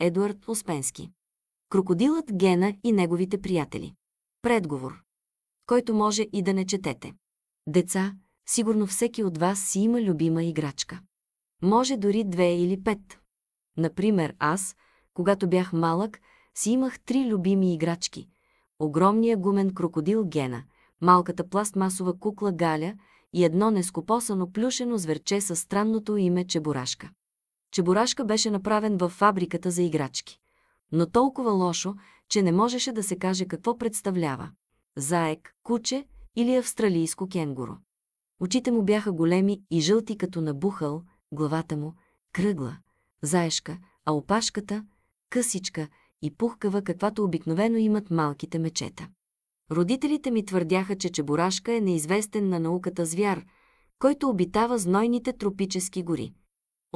Едуард Успенски. Крокодилът Гена и неговите приятели. Предговор, който може и да не четете. Деца, сигурно всеки от вас си има любима играчка. Може дори 2 или 5. Например, аз, когато бях малък, си имах 3 любими играчки. Огромния гумен крокодил Гена, малката пластмасова кукла Галя и едно нескопосано плюшено зверче със странното име Чебурашка. Чебурашка беше направен във фабриката за играчки. Но толкова лошо, че не можеше да се каже какво представлява – заек, куче или австралийско кенгуру. Очите му бяха големи и жълти като набухъл, главата му – кръгла, заешка, а опашката – късичка и пухкава, каквато обикновено имат малките мечета. Родителите ми твърдяха, че Чебурашка е неизвестен на науката звяр, който обитава знойните тропически гори.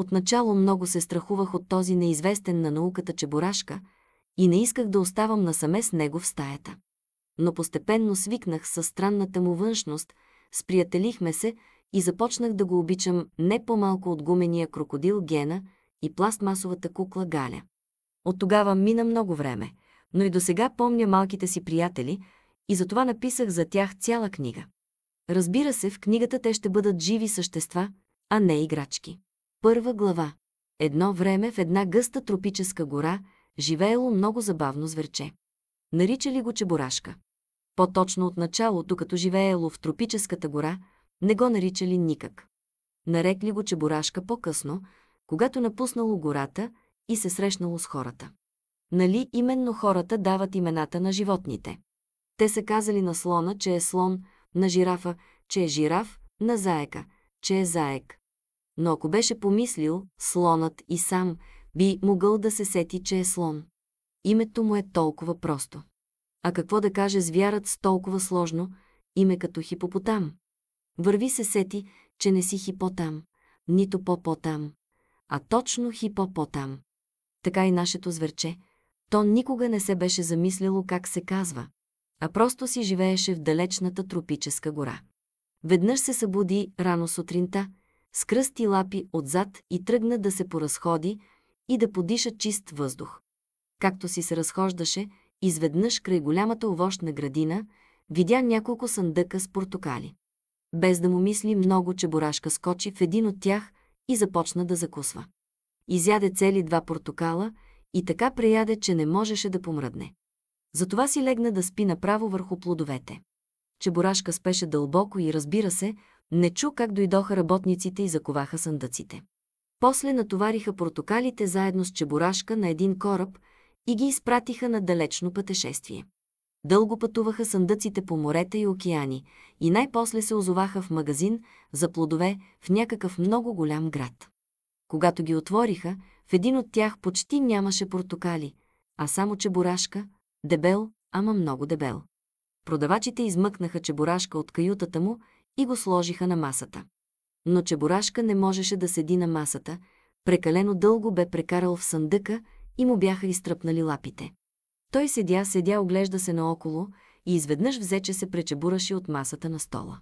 Отначало много се страхувах от този неизвестен на науката Чебурашка и не исках да оставам насаме с него в стаята. Но постепенно свикнах със странната му външност, сприятелихме се и започнах да го обичам не по-малко от гумения крокодил Гена и пластмасовата кукла Галя. От тогава мина много време, но и досега помня малките си приятели и затова написах за тях цяла книга. Разбира се, в книгата те ще бъдат живи същества, а не играчки. Първа глава. Едно време в една гъста тропическа гора живеело много забавно зверче. Наричали го Чебурашка. По-точно от началото, като живеело в тропическата гора, не го наричали никак. Нарекли го Чебурашка по-късно, когато напуснало гората и се срещнало с хората. Нали именно хората дават имената на животните? Те са казали на слона, че е слон, на жирафа, че е жираф, на заека, че е заек. Но ако беше помислил, слонът и сам би могъл да се сети, че е слон. Името му е толкова просто. А какво да каже звярат с толкова сложно име като хипопотам? Върви се сети, че не си хипотам, нито попотам, а точно хипопотам. Така и нашето зверче. То никога не се беше замислило как се казва, а просто си живееше в далечната тропическа гора. Веднъж се събуди рано сутринта, скръсти лапи отзад и тръгна да се поразходи и да подиша чист въздух. Както си се разхождаше, изведнъж край голямата овощна градина видя няколко съндъка с портокали. Без да му мисли много, Чебурашка скочи в един от тях и започна да закусва. Изяде цели 2 портокала и така преяде, че не можеше да помръдне. Затова си легна да спи направо върху плодовете. Чебурашка спеше дълбоко и, разбира се, не чу как дойдоха работниците и заковаха съндъците. После натовариха портокалите заедно с Чебурашка на един кораб и ги изпратиха на далечно пътешествие. Дълго пътуваха съндъците по морета и океани и най-после се озоваха в магазин за плодове в някакъв много голям град. Когато ги отвориха, в един от тях почти нямаше портокали, а само Чебурашка, дебел, ама много дебел. Продавачите измъкнаха Чебурашка от каютата му и го сложиха на масата. Но Чебурашка не можеше да седи на масата, прекалено дълго бе прекарал в съндъка и му бяха изтръпнали лапите. Той седя, оглежда се наоколо и изведнъж взе, че се пречебураши от масата на стола.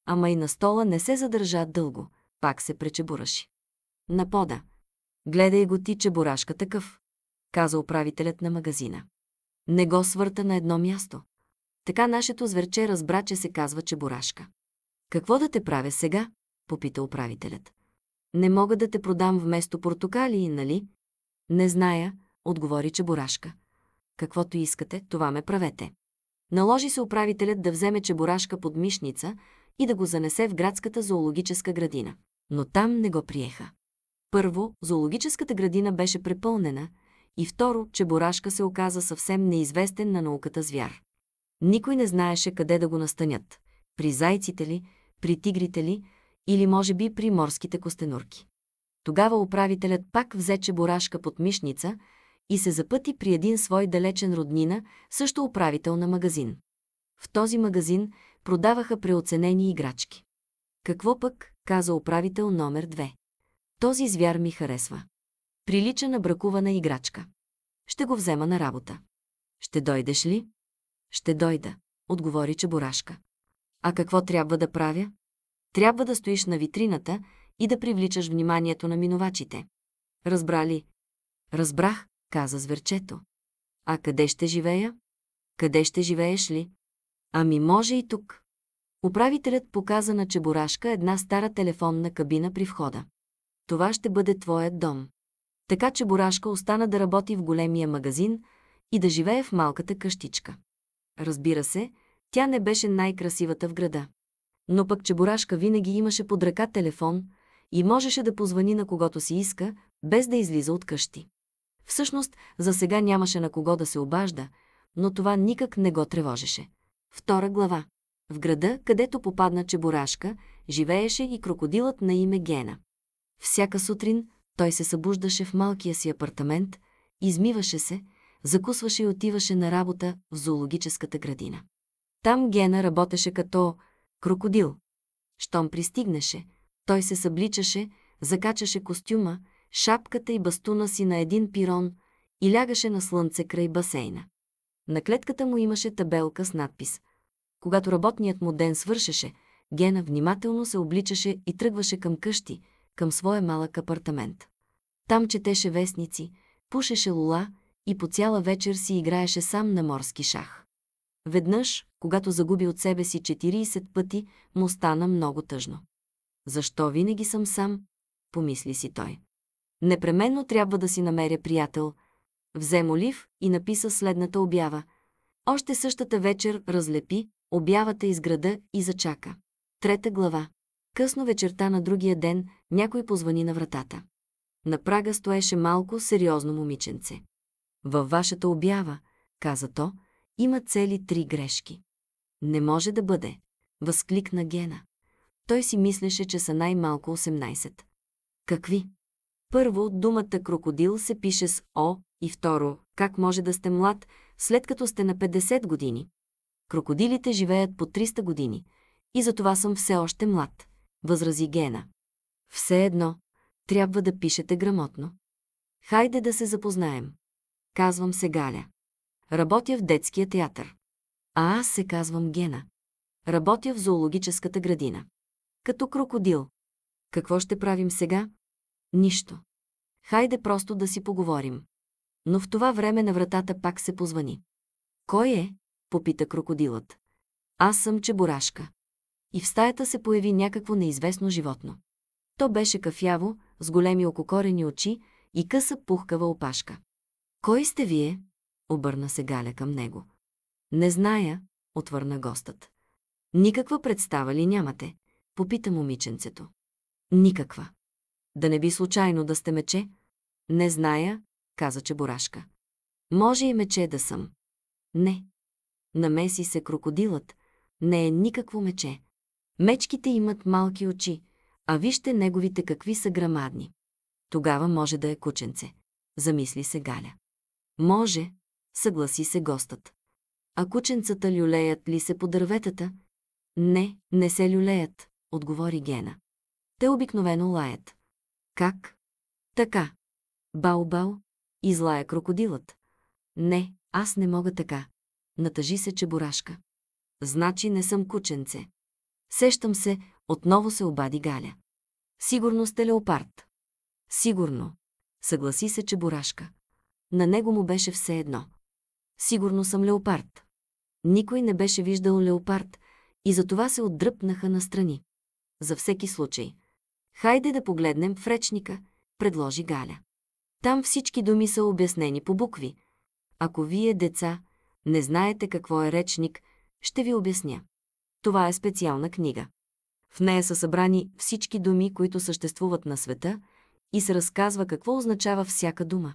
Ама и на стола не се задържа дълго, пак се пречебураши. На пода. Гледай го ти, Чебурашка, такъв, каза управителят на магазина. Не го свърта на едно място. Така нашето зверче разбра, че се казва Чебурашка. Какво да те правя сега? Попита управителят. Не мога да те продам вместо портокали, нали? Не зная, отговори Чебурашка. Каквото искате, това ме правете. Наложи се управителят да вземе Чебурашка под мишница и да го занесе в градската зоологическа градина. Но там не го приеха. Първо, зоологическата градина беше препълнена и второ, Чебурашка се оказа съвсем неизвестен на науката звяр. Никой не знаеше къде да го настанят. При зайците ли, при тигрите ли или може би при морските костенурки. Тогава управителят пак взе Чебурашка под мишница и се запъти при един свой далечен роднина, също управител на магазин. В този магазин продаваха преоценени играчки. Какво пък, каза управител номер 2. Този звяр ми харесва. Прилича на бракувана играчка. Ще го взема на работа. Ще дойдеш ли? Ще дойда, отговори Чебурашка. А какво трябва да правя? Трябва да стоиш на витрината и да привличаш вниманието на минувачите. Разбра ли? Разбрах, каза зверчето. А къде ще живея? Къде ще живееш ли? Ами може и тук. Управителят показа на Чебурашка една стара телефонна кабина при входа. Това ще бъде твоят дом. Така Чебурашка остана да работи в големия магазин и да живее в малката къщичка. Разбира се, тя не беше най-красивата в града. Но пък Чебурашка винаги имаше под ръка телефон и можеше да позвъни на когото си иска, без да излиза от къщи. Всъщност, за сега нямаше на кого да се обажда, но това никак не го тревожеше. Втора глава. В града, където попадна Чебурашка, живееше и крокодилът на име Гена. Всяка сутрин той се събуждаше в малкия си апартамент, измиваше се, закусваше и отиваше на работа в зоологическата градина. Там Гена работеше като крокодил. Щом пристигнеше, той се събличаше, закачаше костюма, шапката и бастуна си на един пирон и лягаше на слънце край басейна. На клетката му имаше табелка с надпис. Когато работният му ден свършеше, Гена внимателно се обличаше и тръгваше към къщи, към своя малък апартамент. Там четеше вестници, пушеше лула и по цяла вечер си играеше сам на морски шах. Веднъж, когато загуби от себе си 40 пъти, му стана много тъжно. Защо винаги съм сам? Помисли си той. Непременно трябва да си намеря приятел. Взе молив и написа следната обява. Още същата вечер разлепи обявата из града и зачака. Трета глава. Късно вечерта на другия ден някой позвани на вратата. На прага стоеше малко сериозно момиченце. Във вашата обява, каза то, има цели 3 грешки. Не може да бъде, възкликна Гена. Той си мислеше, че са най-малко 18. Какви? Първо, думата крокодил се пише с О и второ, как може да сте млад, след като сте на 50 години? Крокодилите живеят по 300 години и затова съм все още млад, възрази Гена. Все едно, трябва да пишете грамотно. Хайде да се запознаем. Казвам се Галя. Работя в детския театър. А аз се казвам Гена. Работя в зоологическата градина. Като крокодил. Какво ще правим сега? Нищо. Хайде просто да си поговорим. Но в това време на вратата пак се позвани. Кой е? Попита крокодилът. Аз съм Чебурашка. И в стаята се появи някакво неизвестно животно. То беше кафяво, с големи ококорени очи и къса пухкава опашка. Кой сте вие? Обърна се Галя към него. Не зная, отвърна гостът. Никаква представа ли нямате? Попита момиченцето. Никаква. Да не би случайно да сте мече? Не зная, каза Чебурашка. Може и мече да съм. Не. Намеси се крокодилът. Не е никакво мече. Мечките имат малки очи, а вижте неговите какви са грамадни. Тогава може да е кученце. Замисли се Галя. Може, съгласи се гостът. А кученцата люлеят ли се по дърветата? Не, не се люлеят, отговори Гена. Те обикновено лаят. Как? Така. Бау-бау, излая крокодилът. Не, аз не мога така. Натъжи се Чебурашка. Значи не съм кученце. Сещам се, отново се обади Галя. Сигурно сте леопард. Сигурно, съгласи се Чебурашка. На него му беше все едно. Сигурно съм леопард. Никой не беше виждал леопард и затова се отдръпнаха настрани. За всеки случай. Хайде да погледнем в речника, предложи Галя. Там всички думи са обяснени по букви. Ако вие, деца, не знаете какво е речник, ще ви обясня. Това е специална книга. В нея са събрани всички думи, които съществуват на света, и се разказва какво означава всяка дума.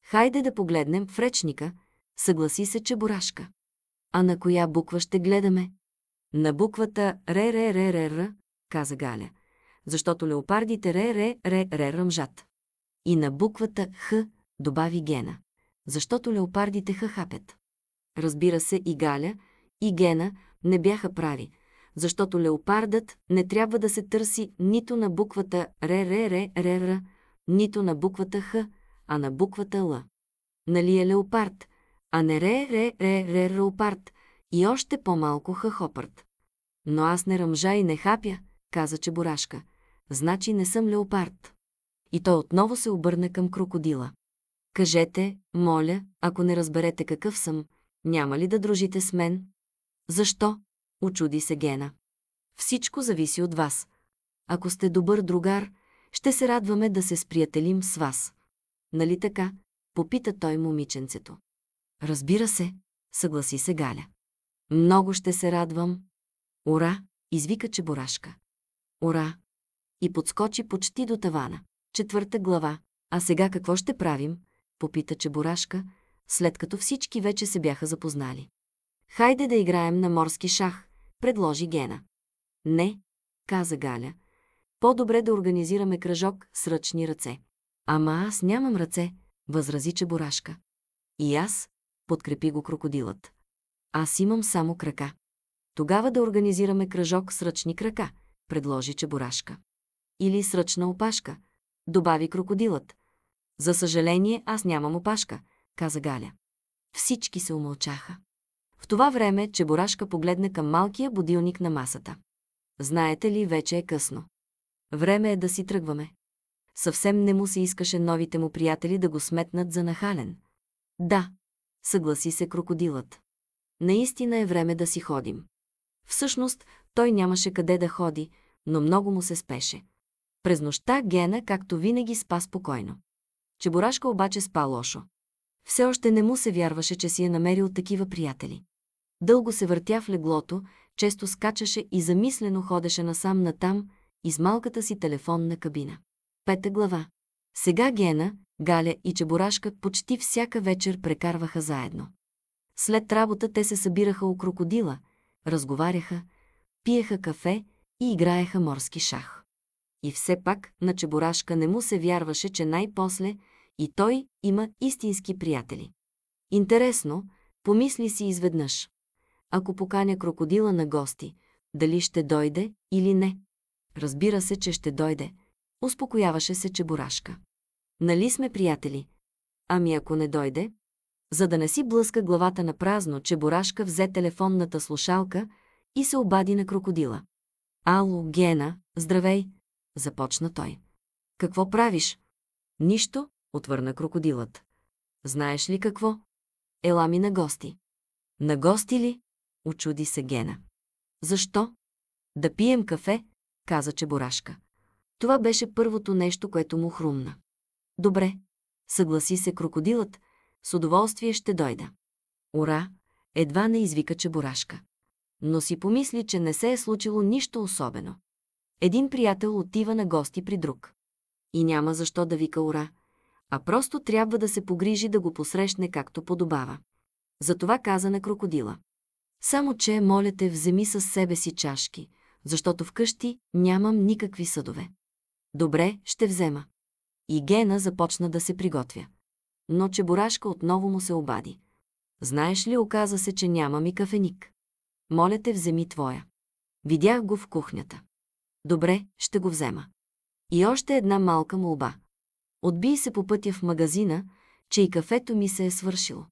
Хайде да погледнем в речника, съгласи се Чебурашка. А на коя буква ще гледаме? На буквата ре, каза Галя, защото леопардите ре ръмжат. И на буквата Х, добави Гена, защото леопардите хапят. Разбира се, и Галя, и Гена не бяха прави, защото леопардът не трябва да се търси нито на буквата ре, нито на буквата Х, а на буквата Л. Нали е леопард, а не ре, леопард и още по-малко хахопърд. Но аз не ръмжа и не хапя, каза Чебурашка. Значи не съм леопард. И той отново се обърна към крокодила. Кажете, моля, ако не разберете какъв съм, няма ли да дружите с мен? Защо? Учуди се Гена. Всичко зависи от вас. Ако сте добър другар, ще се радваме да се сприятелим с вас. Нали така? Попита той момиченцето. Разбира се, съгласи се Галя. Много ще се радвам. Ура! Извика Чебурашка. Ура! И подскочи почти до тавана. 4 глава. А сега какво ще правим? Попита Чебурашка, след като всички вече се бяха запознали. Хайде да играем на морски шах, предложи Гена. Не, каза Галя. По-добре да организираме кръжок с ръчни ръце. Ама аз нямам ръце, възрази Чебурашка. И аз, подкрепи го крокодилът. Аз имам само крака. Тогава да организираме кръжок с ръчни крака, предложи Чебурашка. Или с ръчна опашка, добави крокодилът. За съжаление, аз нямам опашка, каза Галя. Всички се умълчаха. В това време Чебурашка погледна към малкия будилник на масата. Знаете ли, вече е късно. Време е да си тръгваме. Съвсем не му се искаше новите му приятели да го сметнат за нахален. Да, съгласи се крокодилът. Наистина е време да си ходим. Всъщност, той нямаше къде да ходи, но много му се спеше. През нощта Гена, както винаги, спа спокойно. Чебурашка обаче спа лошо. Все още не му се вярваше, че си е намерил такива приятели. Дълго се въртя в леглото, често скачаше и замислено ходеше насам-натам из малката си телефонна кабина. 5 глава. Сега Гена, Галя и Чебурашка почти всяка вечер прекарваха заедно. След работа те се събираха у крокодила, разговаряха, пиеха кафе и играеха морски шах. И все пак на Чебурашка не му се вярваше, че най-после и той има истински приятели. Интересно, помисли си изведнъж. Ако поканя крокодила на гости, дали ще дойде или не? Разбира се, че ще дойде. Успокояваше се Чебурашка. Нали сме приятели? Ами ако не дойде? За да не си блъска главата на празно, Чебурашка взе телефонната слушалка и се обади на крокодила. Ало, Гена, здравей, започна той. Какво правиш? Нищо, отвърна крокодилът. Знаеш ли какво? Ела ми на гости. На гости ли? Учуди се Гена. Защо? Да пием кафе, каза Чебурашка. Това беше първото нещо, което му хрумна. Добре, съгласи се крокодилът, с удоволствие ще дойда. Ура, едва не извика Чебурашка. Но си помисли, че не се е случило нищо особено. Един приятел отива на гости при друг. И няма защо да вика ура, а просто трябва да се погрижи да го посрещне както подобава. Затова каза на крокодила. Само че, моля те, вземи със себе си чашки, защото вкъщи нямам никакви съдове. Добре, ще взема. И Гена започна да се приготвя. Но Чебурашка отново му се обади. Знаеш ли, оказа се, че нямам и кафеник. Моля те, вземи твоя. Видях го в кухнята. Добре, ще го взема. И още една малка молба. Отбий се по пътя в магазина, че и кафето ми се е свършило.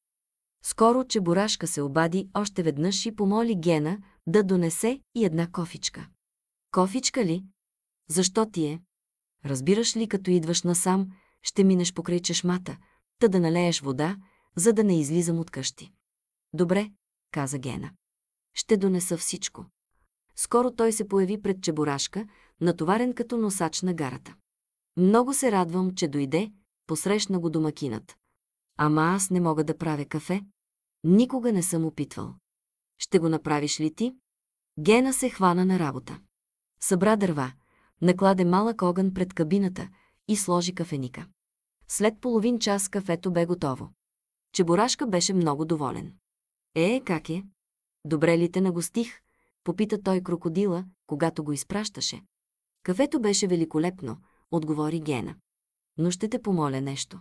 Скоро Чебурашка се обади още веднъж и помоли Гена да донесе и една кофичка. Кофичка ли? Защо ти е? Разбираш ли, като идваш насам, ще минеш покрай чешмата, та да налееш вода, за да не излизам от къщи. Добре, каза Гена. Ще донеса всичко. Скоро той се появи пред Чебурашка, натоварен като носач на гарата. Много се радвам, че дойде, посрещна го домакинът. Ама аз не мога да правя кафе. Никога не съм опитвал. Ще го направиш ли ти? Гена се хвана на работа. Събра дърва, накладе малък огън пред кабината и сложи кафеника. След половин час кафето бе готово. Чебурашка беше много доволен. Как е? Добре ли те нагостих? Попита той крокодила, когато го изпращаше. Кафето беше великолепно, отговори Гена. Но ще те помоля нещо.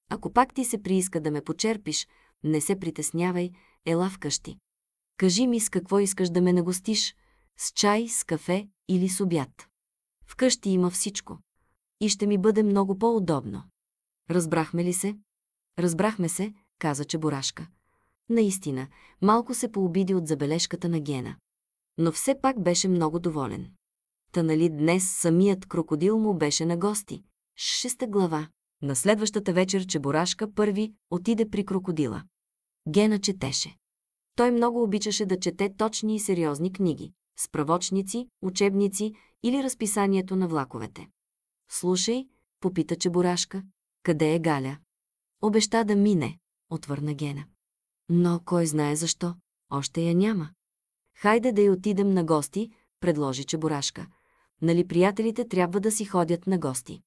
Ако пак ти се прииска да ме почерпиш, не се притеснявай, ела вкъщи. Кажи ми с какво искаш да ме нагостиш, с чай, с кафе или с обяд. Вкъщи има всичко. И ще ми бъде много по-удобно. Разбрахме ли се? Разбрахме се, каза Чебурашка. Наистина, малко се пообиди от забележката на Гена. Но все пак беше много доволен. Та нали днес самият крокодил му беше на гости? 6 глава. На следващата вечер Чебурашка първи отиде при крокодила. Гена четеше. Той много обичаше да чете точни и сериозни книги, справочници, учебници или разписанието на влаковете. Слушай, попита Чебурашка, къде е Галя? Обеща да мине, отвърна Гена. Но кой знае защо, още я няма. Хайде да й отидем на гости, предложи Чебурашка. Нали приятелите трябва да си ходят на гости?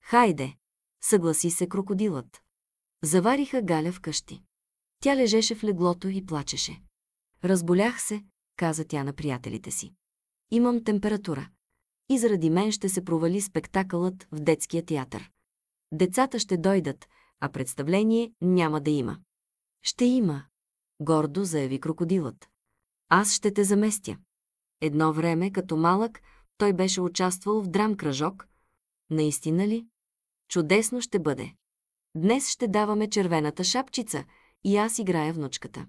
Хайде, съгласи се крокодилът. Завариха Галя вкъщи. Тя лежеше в леглото и плачеше. Разболях се, каза тя на приятелите си. Имам температура. И заради мен ще се провали спектакълът в детския театър. Децата ще дойдат, а представление няма да има. Ще има, гордо заяви крокодилът. Аз ще те заместя. Едно време, като малък, той беше участвал в драм-кръжок. Наистина ли? Чудесно ще бъде. Днес ще даваме червената шапчица и аз играя внучката.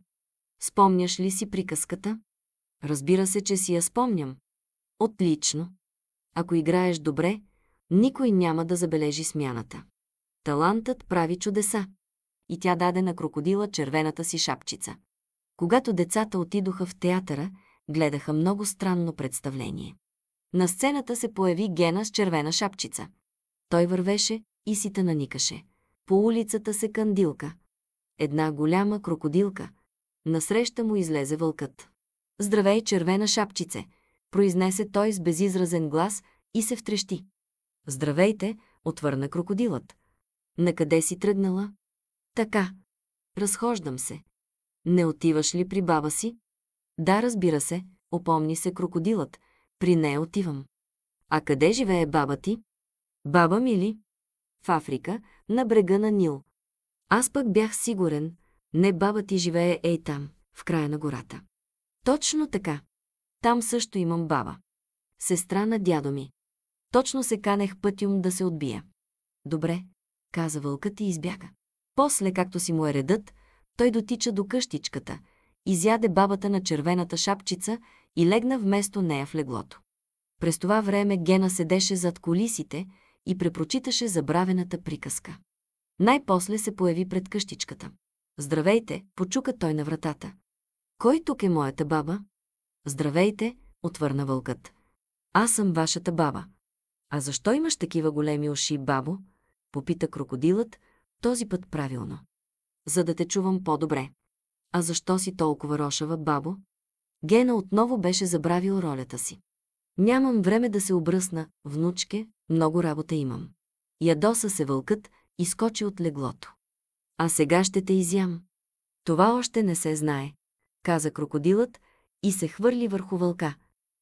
Спомняш ли си приказката? Разбира се, че си я спомням. Отлично. Ако играеш добре, никой няма да забележи смяната. Талантът прави чудеса. И тя даде на крокодила червената си шапчица. Когато децата отидоха в театъра, гледаха много странно представление. На сцената се появи Гена с червена шапчица. Той вървеше и си наникаше. По улицата се кандилка. Една голяма крокодилка. Насреща му излезе вълкът. Здравей, червена шапчице, произнесе той с безизразен глас и се втрещи. Здравейте, отвърна крокодилът. Накъде си тръгнала? Така. Разхождам се. Не отиваш ли при баба си? Да, разбира се, опомни се крокодилът. При нея отивам. А къде живее баба ти? Баба ми ли? В Африка, на брега на Нил. Аз пък бях сигурен, не баба ти живее ей там, в края на гората. Точно така. Там също имам баба. Сестра на дядо ми. Точно се канех пътюм да се отбия. Добре, каза вълкът и избяга. После, както си му е редът, той дотича до къщичката, изяде бабата на червената шапчица и легна вместо нея в леглото. През това време Гена седеше зад кулисите и препрочиташе забравената приказка. Най-после се появи пред къщичката. Здравейте, почука той на вратата. Кой тук е моята баба? Здравейте, отвърна вълкът. Аз съм вашата баба. А защо имаш такива големи уши, бабо? Попита крокодилът, този път правилно. За да те чувам по-добре. А защо си толкова рошава, бабо? Гена отново беше забравил ролята си. Нямам време да се обръсна, внучке, много работа имам. Ядоса се вълкът и скочи от леглото. А сега ще те изям. Това още не се знае, каза крокодилът и се хвърли върху вълка.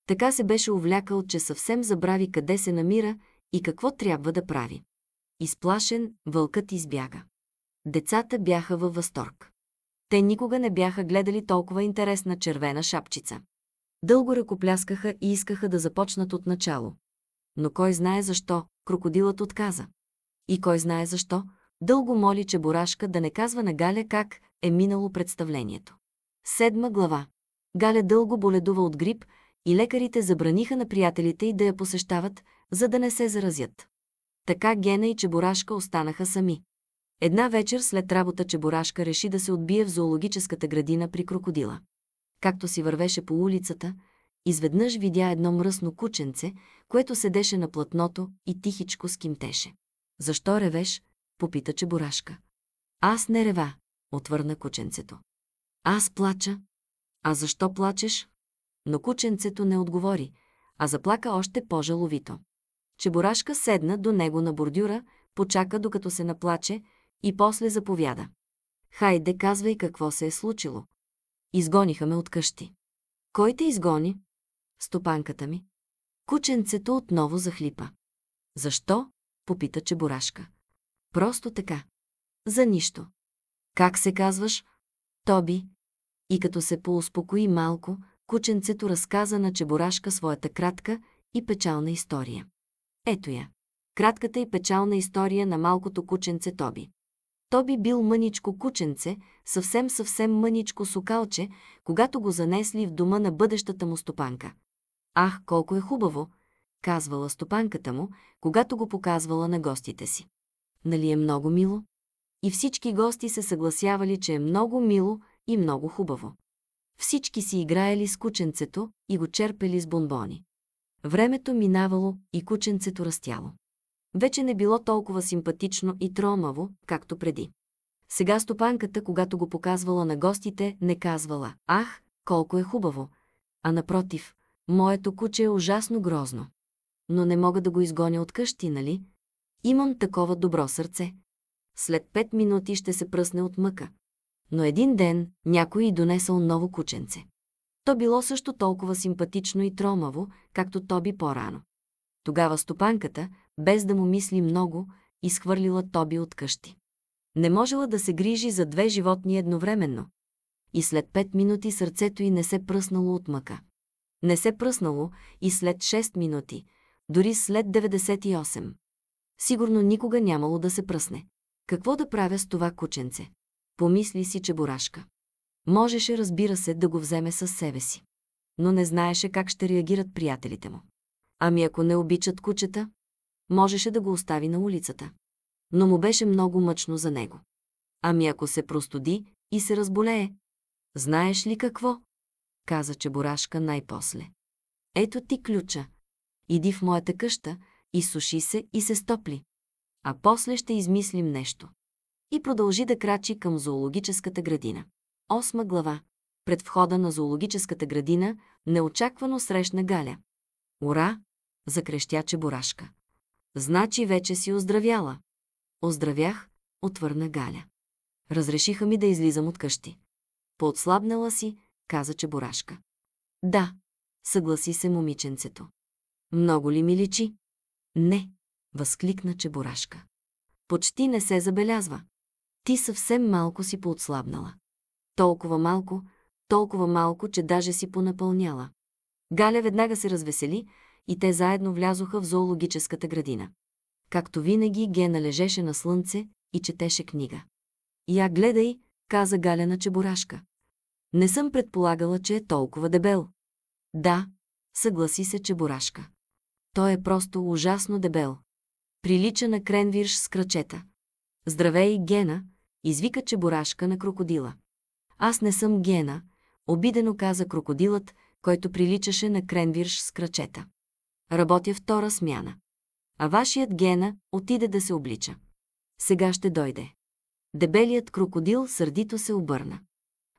Така се беше увлякал, че съвсем забрави къде се намира и какво трябва да прави. Изплашен, вълкът избяга. Децата бяха във възторг. Те никога не бяха гледали толкова интересна червена шапчица. Дълго ръкопляскаха и искаха да започнат от начало. Но кой знае защо, крокодилът отказа. И кой знае защо, дълго моли Чебурашка да не казва на Галя как е минало представлението. 7 глава. Галя дълго боледува от грип и лекарите забраниха на приятелите й да я посещават, за да не се заразят. Така Гена и Чебурашка останаха сами. Една вечер след работа Чебурашка реши да се отбие в зоологическата градина при крокодила. Както си вървеше по улицата, изведнъж видя едно мръсно кученце, което седеше на платното и тихичко скимтеше. Защо ревеш? Попита Чебурашка. Аз не рева, отвърна кученцето. Аз плача. А защо плачеш? Но кученцето не отговори, а заплака още по-жаловито. Чебурашка седна до него на бордюра, почака докато се наплаче и после заповяда. Хайде, казвай какво се е случило. Изгониха ме от къщи. Кой те изгони? Стопанката ми. Кученцето отново захлипа. Защо? Попита Чебурашка. Просто така. За нищо. Как се казваш? Тоби. И като се поуспокои малко, кученцето разказа на Чебурашка своята кратка и печална история. Ето я. Кратката и печална история на малкото кученце Тоби. Тоби бил мъничко кученце, съвсем мъничко сокалче, когато го занесли в дома на бъдещата му стопанка. Ах, колко е хубаво, казвала стопанката му, когато го показвала на гостите си. нали е много мило? И всички гости се съгласявали, че е много мило и много хубаво. Всички си играели с кученцето и го черпели с бонбони. Времето минавало и кученцето растяло. Вече не било толкова симпатично и тромаво, както преди. Сега стопанката, когато го показвала на гостите, не казвала: «Ах, колко е хубаво!», а напротив: «Моето куче е ужасно грозно. Но не мога да го изгоня от къщи, нали? Имам такова добро сърце. След 5 минути ще се пръсне от мъка». Но един ден някой й донесъл ново кученце. То било също толкова симпатично и тромаво, както Тоби по-рано. Тогава стопанката, без да му мисли много, изхвърлила Тоби от къщи. Не можела да се грижи за 2 животни едновременно. И след 5 минути сърцето й не се пръснало от мъка. Не се пръснало и след 6 минути, дори след 98. Сигурно никога нямало да се пръсне. Какво да правя с това кученце? Помисли си Чебурашка. Можеше, разбира се, да го вземе със себе си. Но не знаеше как ще реагират приятелите му. Ами ако не обичат кучета? Можеше да го остави на улицата. Но му беше много мъчно за него. Ами ако се простуди и се разболее? Знаеш ли какво? Каза Чебурашка най-после. Ето ти ключа. Иди в моята къща, изсуши се и се стопли. А после ще измислим нещо. И продължи да крачи към зоологическата градина. 8 глава. Пред входа на зоологическата градина неочаквано срещна Галя. «Ура!» закрещя Чебурашка. «Значи вече си оздравяла». «Оздравях», отвърна Галя. «Разрешиха ми да излизам от къщи». «Поотслабнала си», каза Чебурашка. «Да», съгласи се момиченцето. «Много ли ми личи?» «Не», възкликна Чебурашка. «Почти не се забелязва. Ти съвсем малко си поотслабнала. Толкова малко, че даже си понапълняла». Галя веднага се развесели и те заедно влязоха в зоологическата градина. Както винаги, Гена лежеше на слънце и четеше книга. «Я гледай», каза Галя на Чебурашка. «Не съм предполагала, че е толкова дебел». «Да», съгласи се Чебурашка. «Той е просто ужасно дебел. Прилича на кренвирш с крачета». «Здравей, Гена», извика Чебурашка на крокодила. «Аз не съм Гена», обидено каза крокодилът, който приличаше на кренвирш с крачета. «Работя втора смяна. А вашият Гена отиде да се облича. Сега ще дойде». Дебелият крокодил сърдито се обърна.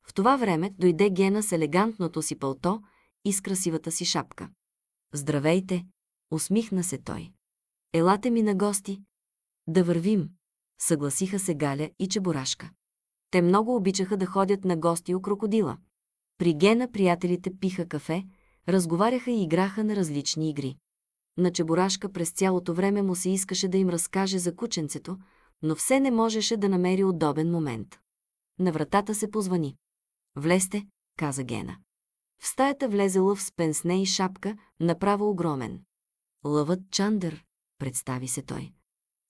В това време дойде Гена с елегантното си палто и с красивата си шапка. «Здравейте», усмихна се той. «Елате ми на гости». «Да вървим», съгласиха се Галя и Чебурашка. Те много обичаха да ходят на гости у крокодила. При Гена приятелите пиха кафе, разговаряха и играха на различни игри. На Чебурашка през цялото време му се искаше да им разкаже за кученцето, но все не можеше да намери удобен момент. На вратата се позвани. «Влезте», каза Гена. В стаята влезе лъв с пенсне и шапка, направо огромен. «Лъвът Чандър», представи се той.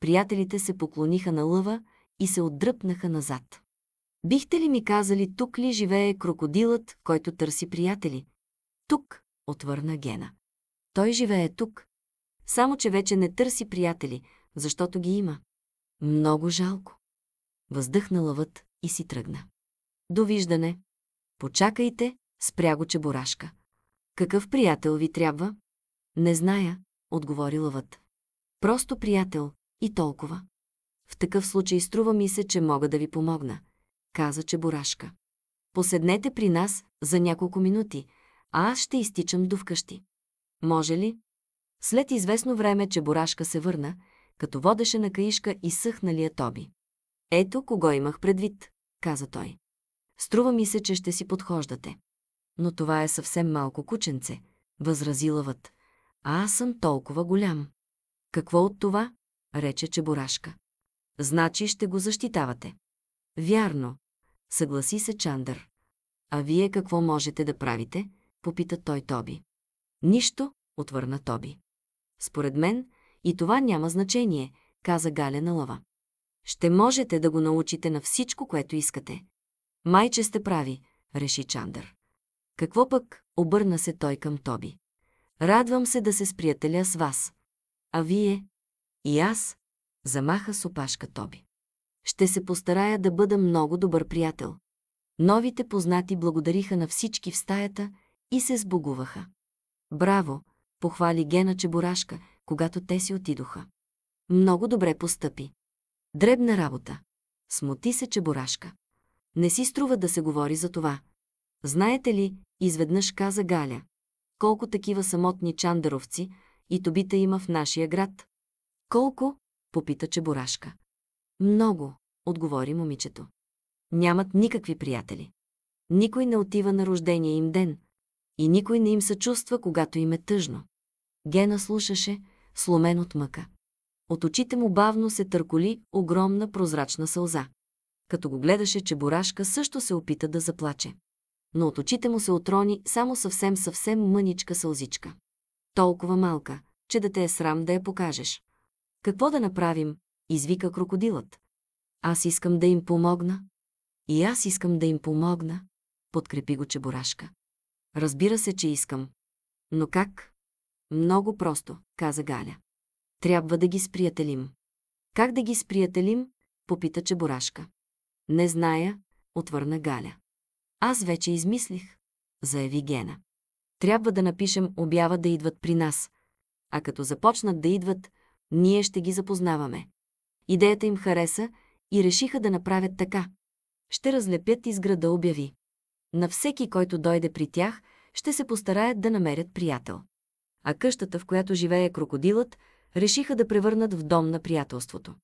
Приятелите се поклониха на лъва и се отдръпнаха назад. «Бихте ли ми казали, тук ли живее крокодилът, който търси приятели?» «Тук», отвърна Гена. «Той живее тук. Само че вече не търси приятели, защото ги има». «Много жалко». Въздъхна лъвът и си тръгна. «Довиждане». «Почакайте», спря го Чебурашка. «Какъв приятел ви трябва?» «Не зная», отговори лъвът. «Просто приятел и толкова». «В такъв случай струва ми се, че мога да ви помогна», каза Чебурашка. «Поседнете при нас за няколко минути, а аз ще изтичам до вкъщи. Може ли?» След известно време Чебурашка се върна, като водеше на каишка изсъхналия Тоби. «Ето кого имах предвид», каза той. «Струва ми се, че ще си подхождате». «Но това е съвсем малко кученце», възрази лъвът. «А аз съм толкова голям». «Какво от това?» рече Чебурашка. «Значи ще го защитавате». «Вярно», съгласи се Чандър. «А вие какво можете да правите?» попита той Тоби. «Нищо», отвърна Тоби. «Според мен и това няма значение», каза Галя на лъва. «Ще можете да го научите на всичко, което искате». «Майче сте прави», реши Чандър. «Какво пък?» обърна се той към Тоби. «Радвам се да се сприятеля с вас». «А вие?» «И аз», Замаха с опашка Тоби. Ще се постарая да бъда много добър приятел. Новите познати благодариха на всички в стаята и се сбогуваха. Браво, похвали Гена Чебурашка, когато те си отидоха. Много добре постъпи. Дребна работа. Смути се Чебурашка. Не си струва да се говори за това. Знаете ли, изведнъж каза Галя, колко такива самотни чандаровци и тобита има в нашия град? Колко? Попита Чебурашка. Много, отговори момичето. Нямат никакви приятели. Никой не отива на рождения им ден и никой не им съчувства, когато им е тъжно. Гена слушаше, сломен от мъка. От очите му бавно се търколи огромна прозрачна сълза. Като го гледаше, Чебурашка също се опита да заплаче. Но от очите му се отрони само съвсем мъничка сълзичка. Толкова малка, че да те е срам да я покажеш. Какво да направим? Извика крокодилът. Аз искам да им помогна. И аз искам да им помогна, подкрепи го Чебурашка. Разбира се, че искам. Но как? Много просто, каза Галя. Трябва да ги сприятелим. Как да ги сприятелим? Попита Чебурашка. Не зная, отвърна Галя. Аз вече измислих, заяви Гена. Трябва да напишем обява да идват при нас. А като започнат да идват, ние ще ги запознаваме. Идеята им хареса и решиха да направят така. Ще разлепят из града обяви. На всеки, който дойде при тях, ще се постараят да намерят приятел. А къщата, в която живее крокодилът, решиха да превърнат в дом на приятелството.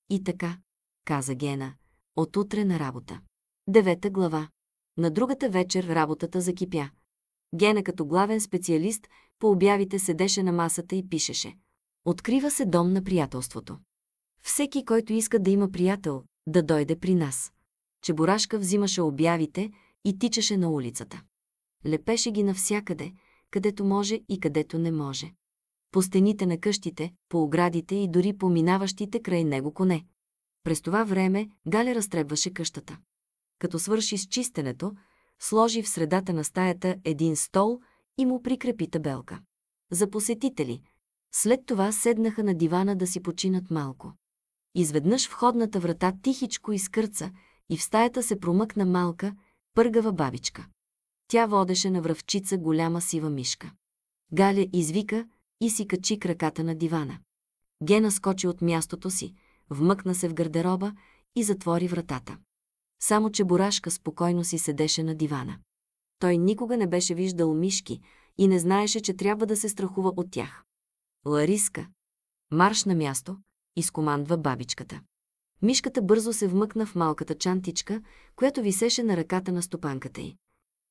И така, каза Гена, от утре на работа. 9 глава. На другата вечер работата закипя. Гена като главен специалист по обявите седеше на масата и пишеше. Открива се дом на приятелството. Всеки, който иска да има приятел, да дойде при нас. Чебурашка взимаше обявите и тичаше на улицата. Лепеше ги навсякъде, където може и където не може. По стените на къщите, по оградите и дори по минаващите край него коне. През това време Галя разтребваше къщата. Като свърши с чистенето, сложи в средата на стаята един стол и му прикрепи табелка. За посетители. След това седнаха на дивана да си починат малко. Изведнъж входната врата тихичко изкърца и в стаята се промъкна малка, пъргава бабичка. Тя водеше на връвчица голяма сива мишка. Галя извика и си качи краката на дивана. Гена скочи от мястото си, вмъкна се в гардероба и затвори вратата. Само Чебурашка спокойно си седеше на дивана. Той никога не беше виждал мишки и не знаеше, че трябва да се страхува от тях. Лариска, марш на място, изкомандва бабичката. Мишката бързо се вмъкна в малката чантичка, която висеше на ръката на стопанката й.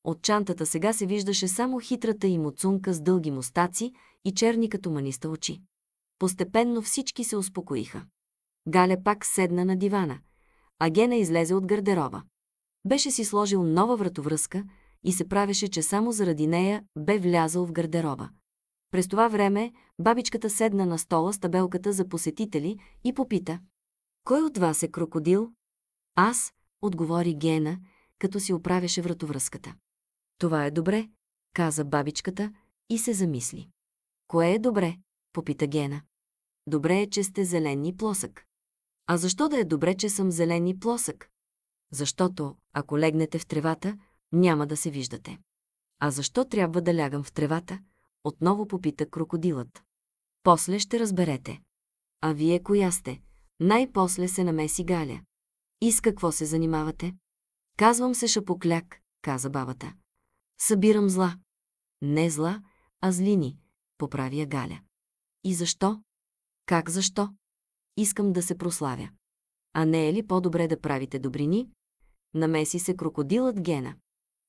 От чантата сега се виждаше само хитрата й муцунка с дълги мустаци и черни като маниста очи. Постепенно всички се успокоиха. Галя пак седна на дивана, а Гена излезе от гардероба. Беше си сложил нова вратовръзка и се правеше, че само заради нея бе влязъл в гардероба. През това време бабичката седна на стола с табелката за посетители и попита. Кой от вас е крокодил? Аз, отговори Гена, като си оправяше вратовръзката. Това е добре, каза бабичката и се замисли. Кое е добре? Попита Гена. Добре е, че сте зелен и плосък. А защо да е добре, че съм зелен и плосък? Защото, ако легнете в тревата, няма да се виждате. А защо трябва да лягам в тревата? Отново попита крокодилът. После ще разберете. А вие коя сте? Най-после се намеси Галя. И с какво се занимавате? Казвам се Шапокляк, каза бабата. Събирам зла. Не зла, а злини, поправи я Галя. И защо? Как защо? Искам да се прославя. А не е ли по-добре да правите добрини? Намеси се крокодилът Гена.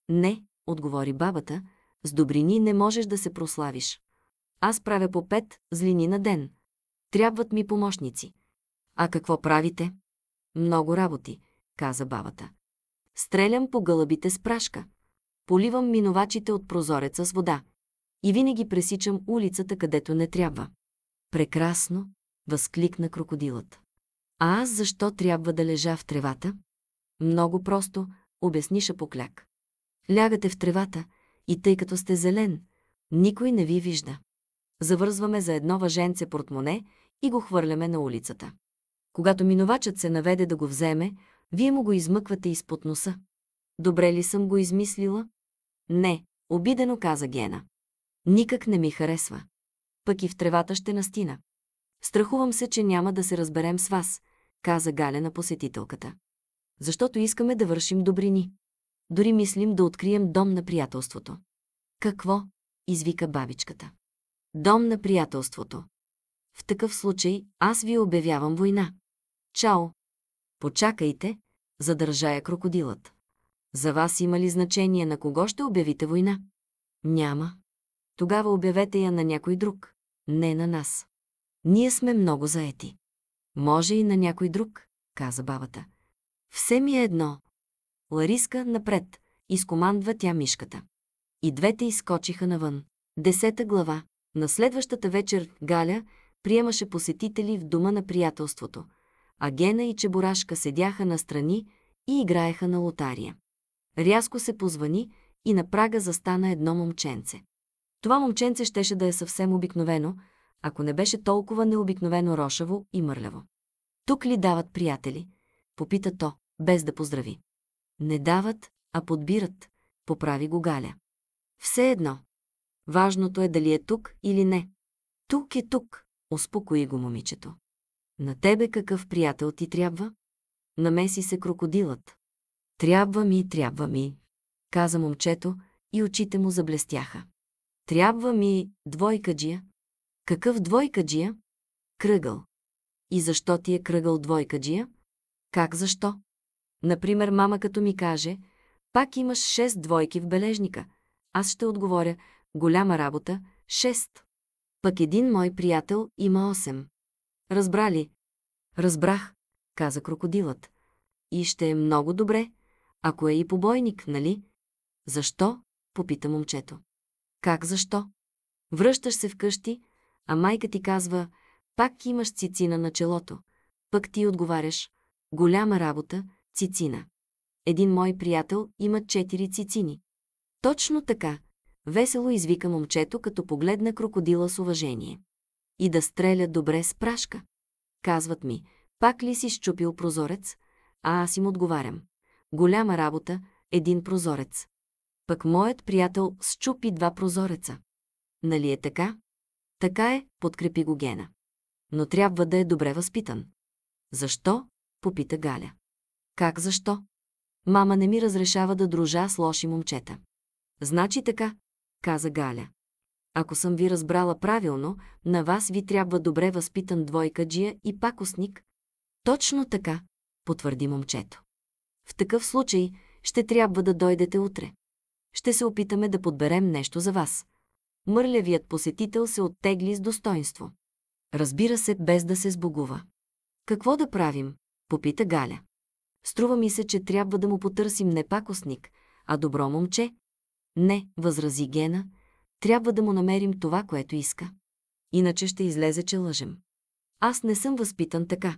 Не, отговори бабата, с добрини не можеш да се прославиш. Аз правя по 5 злини на ден. Трябват ми помощници. А какво правите? Много работи, каза бабата. Стрелям по гълъбите с прашка. Поливам минувачите от прозореца с вода. И винаги пресичам улицата, където не трябва. Прекрасно, възкликна крокодилът. А аз защо трябва да лежа в тревата? Много просто, обясни Шапокляк. Лягате в тревата и тъй като сте зелен, никой не ви вижда. Завързваме за едно въженце портмоне и го хвърляме на улицата. Когато минувачът се наведе да го вземе, вие му го измъквате изпод носа. Добре ли съм го измислила? Не, обидено каза Гена. Никак не ми харесва. Пък и в тревата ще настина. Страхувам се, че няма да се разберем с вас, каза Галя на посетителката. Защото искаме да вършим добрини. Дори мислим да открием дом на приятелството. Какво? Извика бабичката. Дом на приятелството. В такъв случай аз ви обявявам война. Чао! Почакайте, задържа я крокодилът. За вас има ли значение на кого ще обявите война? Няма. Тогава обявете я на някой друг, не на нас. Ние сме много заети. Може и на някой друг, каза бабата. Все ми е едно. Лариска, напред, изкомандва тя мишката. И двете изскочиха навън. 10 глава. На следващата вечер Галя приемаше посетители в дома на приятелството, а Гена и Чебурашка седяха настрани и играеха на лотария. Рязко се позвани и на прага застана едно момченце. Това момченце щеше да е съвсем обикновено, ако не беше толкова необикновено рошаво и мърляво. Тук ли дават приятели? Попита то, без да поздрави. Не дават, а подбират, поправи го Галя. Все едно. Важното е дали е тук или не. Тук е тук, успокои го момичето. На тебе какъв приятел ти трябва? Намеси се крокодилът. Трябва ми, каза момчето и очите му заблестяха. Трябва ми двойкаджия. Какъв двойкаджия? Кръгъл. И защо ти е кръгъл двойкаджия? Как защо? Например, мама като ми каже, пак имаш 6 двойки в бележника. Аз ще отговоря, голяма работа, 6. Пък един мой приятел има 8. Разбра ли? Разбрах, каза крокодилът. И ще е много добре, ако е и побойник, нали? Защо? Попита момчето. Как защо? Връщаш се вкъщи, а майка ти казва, пак имаш цицина на челото. Пък ти отговаряш, голяма работа, цицина. Един мой приятел има 4 цицини. Точно така, весело извика момчето, като погледна крокодила с уважение. И да стреля добре с прашка. Казват ми, пак ли си счупил прозорец? А аз им отговарям. Голяма работа, един прозорец. Пък моят приятел счупи 2 прозореца. Нали е така? Така е, подкрепи го Гена. Но трябва да е добре възпитан. Защо? Попита Галя. Как защо? Мама не ми разрешава да дружа с лоши момчета. Значи така, каза Галя. Ако съм ви разбрала правилно, на вас ви трябва добре възпитан двойкаджия и пакостник. Точно така, потвърди момчето. В такъв случай ще трябва да дойдете утре. Ще се опитаме да подберем нещо за вас. Мърлевият посетител се оттегли с достоинство. Разбира се, без да се сбогува. Какво да правим? Попита Галя. Струва ми се, че трябва да му потърсим не пакостник, а добро момче. Не, възрази Гена, трябва да му намерим това, което иска. Иначе ще излезе, че лъжем. Аз не съм възпитан така.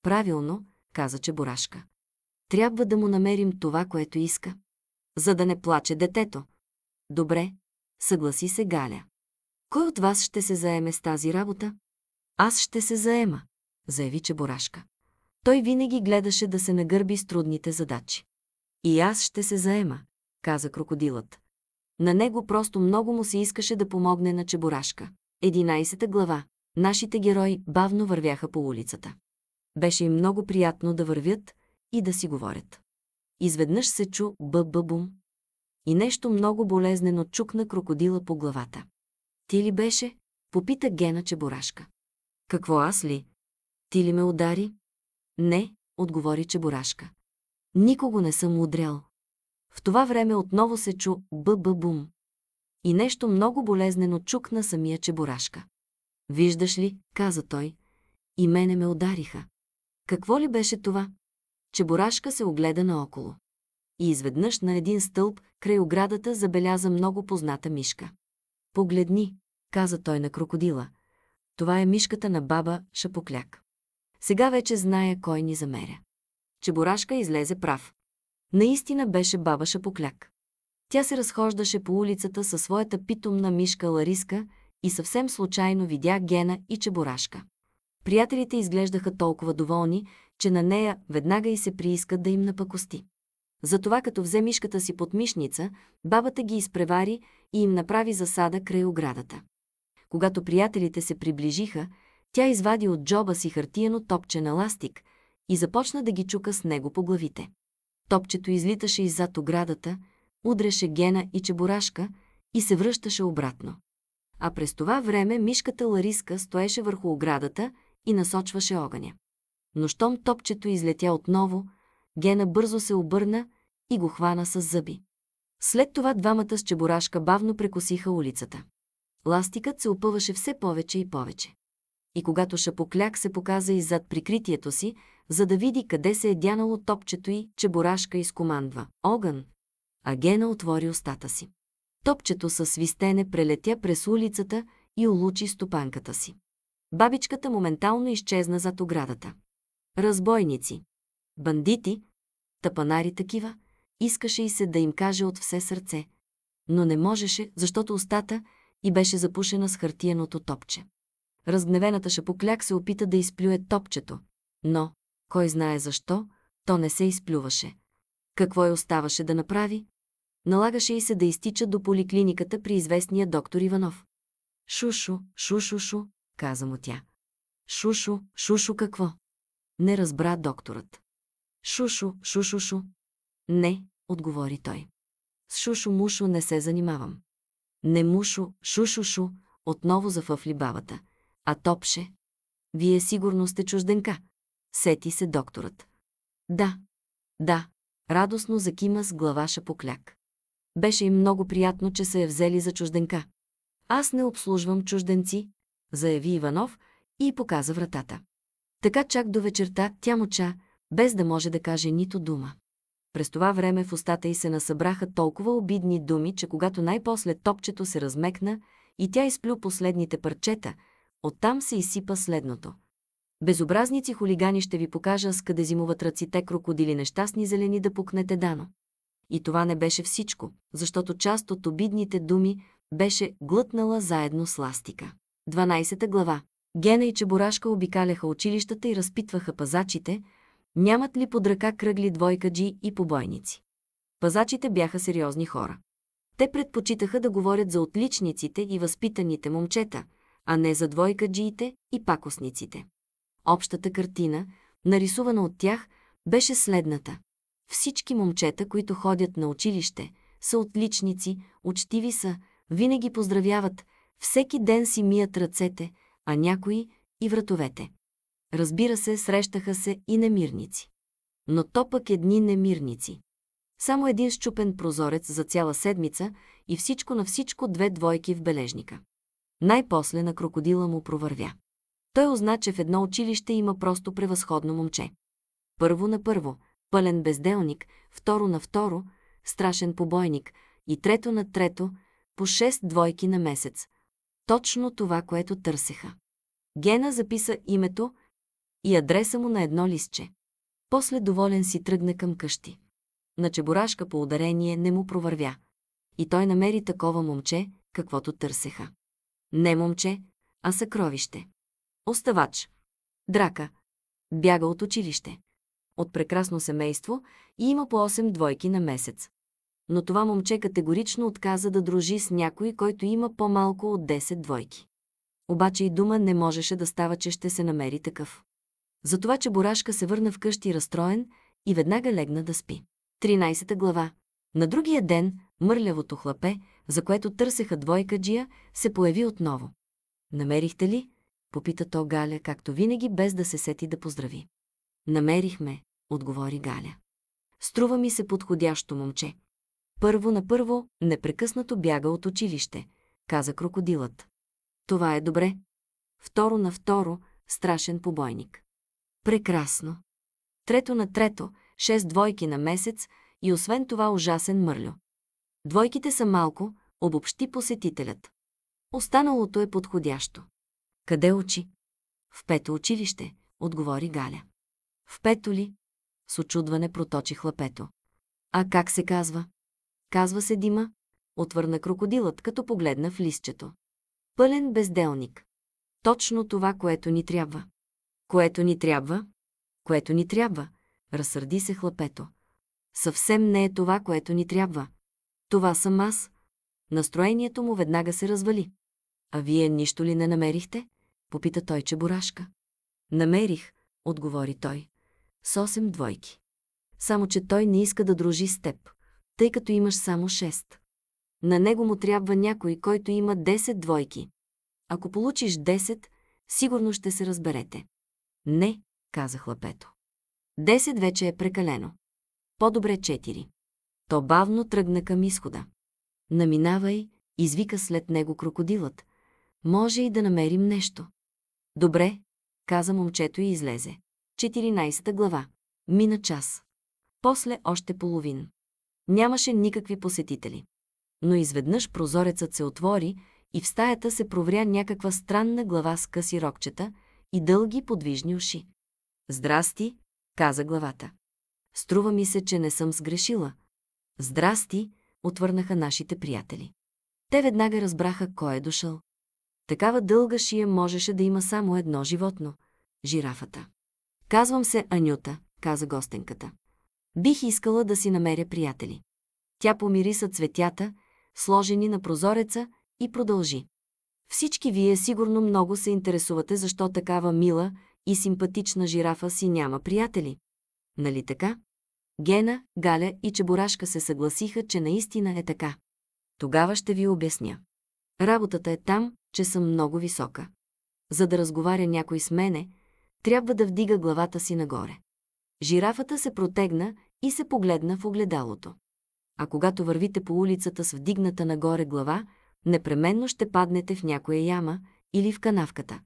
Правилно, каза Чебурашка. Трябва да му намерим това, което иска. За да не плаче детето. Добре, съгласи се Галя. Кой от вас ще се заеме с тази работа? Аз ще се заема, заяви Чебурашка. Той винаги гледаше да се нагърби с трудните задачи. И аз ще се заема, каза крокодилът. На него просто много му се искаше да помогне на Чебурашка. 11 глава. Нашите герои бавно вървяха по улицата. Беше им много приятно да вървят и да си говорят. Изведнъж се чу бъб-бъбум и нещо много болезнено чукна крокодила по главата. Ти ли беше? Попита Гена Чебурашка. Какво, аз ли? Ти ли ме удари? Не, отговори Чебурашка. Никого не съм удрял. В това време отново се чу бъб-бъбум и нещо много болезнено чукна самия Чебурашка. Виждаш ли, каза той, и мене ме удариха. Какво ли беше това? Чебурашка се огледа наоколо. И изведнъж на един стълб край оградата забеляза много позната мишка. Погледни, каза той на крокодила. Това е мишката на баба Шапокляк. Сега вече зная кой ни замеря. Чебурашка излезе прав. Наистина беше баба Шапокляк. Тя се разхождаше по улицата със своята питомна мишка Лариска и съвсем случайно видя Гена и Чебурашка. Приятелите изглеждаха толкова доволни, че на нея веднага и се прииска да им напакости. Затова като взе мишката си под мишница, бабата ги изпревари и им направи засада край оградата. Когато приятелите се приближиха, тя извади от джоба си хартиено топче на ластик и започна да ги чука с него по главите. Топчето излиташе иззад оградата, удреше Гена и Чебурашка и се връщаше обратно. А през това време мишката Лариска стоеше върху оградата и насочваше огъня. Но щом топчето излетя отново, Гена бързо се обърна и го хвана с зъби. След това двамата с Чебурашка бавно прекосиха улицата. Ластикът се опъваше все повече и повече. И когато Шапокляк се показа иззад прикритието си, за да види къде се е дянало топчето й, Чебурашка изкомандва «Огън!», а Гена отвори устата си. Топчето със свистене прелетя през улицата и улучи стопанката си. Бабичката моментално изчезна зад оградата. Разбойници, бандити, тапанари такива, искаше и се да им каже от все сърце. Но не можеше, защото устата й беше запушена с хартиеното топче. Разгневената Шапокляк се опита да изплюе топчето, но, кой знае защо, то не се изплюваше. Какво й оставаше да направи? Налагаше й се да изтича до поликлиниката при известния доктор Иванов. «Шушо, шушо, каза му тя. «Шушо, шушо какво?» Не разбра докторът. «Шушо. Не», отговори той. «С шушо-мушо не се занимавам». «Не мушо, шушо», отново зафъфли бабата. «А топше? Вие сигурно сте чужденка», сети се докторът. Да, радостно закима с глава Шапокляк. Беше им много приятно, че се е взели за чужденка. «Аз не обслужвам чужденци», заяви Иванов и показа вратата. Така чак до вечерта тя мълча, без да може да каже нито дума. През това време в устата й се насъбраха толкова обидни думи, че когато най-после топчето се размекна и тя изплю последните парчета, оттам се изсипа следното. «Безобразници хулигани, ще ви покажа с къде зимуват ръците крокодили нещастни зелени да пукнете дано». И това не беше всичко, защото част от обидните думи беше глътнала заедно с ластика. 12 глава. Гена и Чебурашка обикаляха училищата и разпитваха пазачите, нямат ли под ръка кръгли двойкаджи и побойници. Пазачите бяха сериозни хора. Те предпочитаха да говорят за отличниците и възпитаните момчета, а не за двойкаджиите и пакосниците. Общата картина, нарисувана от тях, беше следната. Всички момчета, които ходят на училище, са отличници, учтиви са, винаги поздравяват, всеки ден си мият ръцете, а някои и вратовете. Разбира се, срещаха се и немирници. Но то пък едни немирници. Само един счупен прозорец за цяла седмица и всичко на всичко 2 двойки в бележника. Най-после на крокодила му провървя. Той узна, че в едно училище има просто превъзходно момче. Първо на първо, пълен безделник, второ на второ, страшен побойник и трето на трето, по 6 двойки на месец. Точно това, което търсеха. Гена записа името и адреса му на едно листче. После доволен си тръгна към къщи. На Чебурашка по ударение не му провървя. И той намери такова момче, каквото търсеха. Не момче, а съкровище. Оставач. Драка. Бяга от училище. От прекрасно семейство и има по 8 двойки на месец. Но това момче категорично отказа да дружи с някой, който има по-малко от 10 двойки. Обаче и дума не можеше да става, че ще се намери такъв. Затова Чебурашка се върна вкъщи разстроен и веднага легна да спи. 13 глава. На другия ден мърлявото хлапе, за което търсеха двойкаджия, се появи отново. «Намерихте ли?» попита то Галя, както винаги, без да се сети да поздрави. «Намерихме», отговори Галя. «Струва ми се подходящо момче. Първо на първо непрекъснато бяга от училище», каза крокодилът. «Това е добре. Второ на второ страшен побойник. Прекрасно. Трето на трето 6 двойки на месец и освен това ужасен мърлю. Двойките са малко», обобщи посетителят. «Останалото е подходящо». «Къде учи?» «В 5-то училище», отговори Галя. «В 5-то ли?» С учудване проточи хлапето. «А как се казва?» «Казва се Дима», отвърна крокодилът, като погледна в листчето. «Пълен безделник. Точно това, което ни трябва». Което ни трябва? Което ни трябва? Разсърди се Хлапето. Съвсем не е това, което ни трябва. Това съм аз. Настроението му веднага се развали. А вие нищо ли не намерихте? Попита той Чебурашка. Намерих, отговори той. С 8 двойки. Само че той не иска да дружи с теб, тъй като имаш само 6. На него му трябва някой, който има 10 двойки. Ако получиш 10, сигурно ще се разберете. Не, каза Хлапето. 10 вече е прекалено. По-добре 4. То бавно тръгна към изхода. Наминавай, извика след него крокодилът. Може и да намерим нещо. Добре, каза момчето и излезе. 14 глава. Мина час. После още половин. Нямаше никакви посетители. Но изведнъж прозорецът се отвори и в стаята се провря някаква странна глава с къси рокчета и дълги подвижни уши. Здрасти, каза главата. Струва ми се, че не съм сгрешила. Здрасти, отвърнаха нашите приятели. Те веднага разбраха кой е дошъл. Такава дълга шия можеше да има само едно животно – жирафата. Казвам се Анюта, каза гостенката. Бих искала да си намеря приятели. Тя помириса цветята, сложени на прозореца, и продължи. Всички вие сигурно много се интересувате защо такава мила и симпатична жирафа си няма приятели. Нали така? Гена, Галя и Чебурашка се съгласиха, че наистина е така. Тогава ще ви обясня. Работата е там, че съм много висока. За да разговаря някой с мене, трябва да вдига главата си нагоре. Жирафата се протегна и се погледна в огледалото. А когато вървите по улицата с вдигната нагоре глава, непременно ще паднете в някоя яма или в канавката.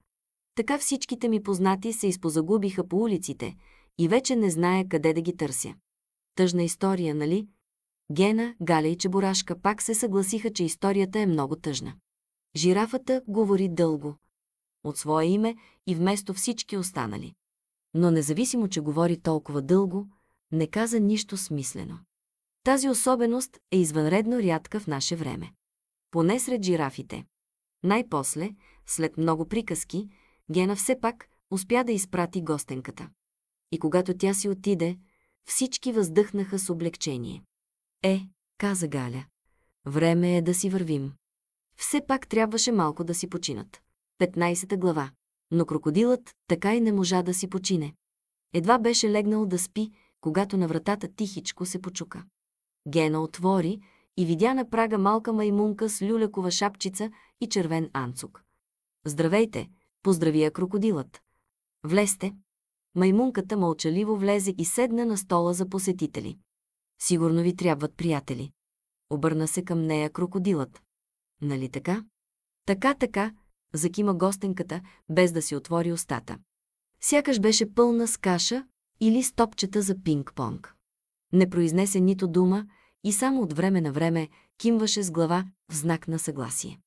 Така всичките ми познати се изпозагубиха по улиците и вече не зная къде да ги търся. Тъжна история, нали? Гена, Галя и Чебурашка пак се съгласиха, че историята е много тъжна. Жирафата говори дълго. От свое име и вместо всички останали. Но независимо, че говори толкова дълго, не каза нищо смислено. Тази особеност е извънредно рядка в наше време. Поне сред жирафите. Най-после, след много приказки, Гена все пак успя да изпрати гостенката. И когато тя си отиде, всички въздъхнаха с облегчение. Каза Галя, време е да си вървим. Все пак трябваше малко да си починат. 15 глава. Но крокодилът така и не можа да си почине. Едва беше легнал да спи, когато на вратата тихичко се почука. Гена отвори и видя на прага малка маймунка с люлякова шапчица и червен анцук. Здравейте, поздрави я крокодилът. Влезте. Маймунката мълчаливо влезе и седна на стола за посетители. Сигурно ви трябват приятели. Обърна се към нея крокодилът. Нали така? Така, закима гостенката, без да си отвори устата. Сякаш беше пълна с каша или с топчета за пинг-понг. Не произнесе нито дума и само от време на време кимваше с глава в знак на съгласие.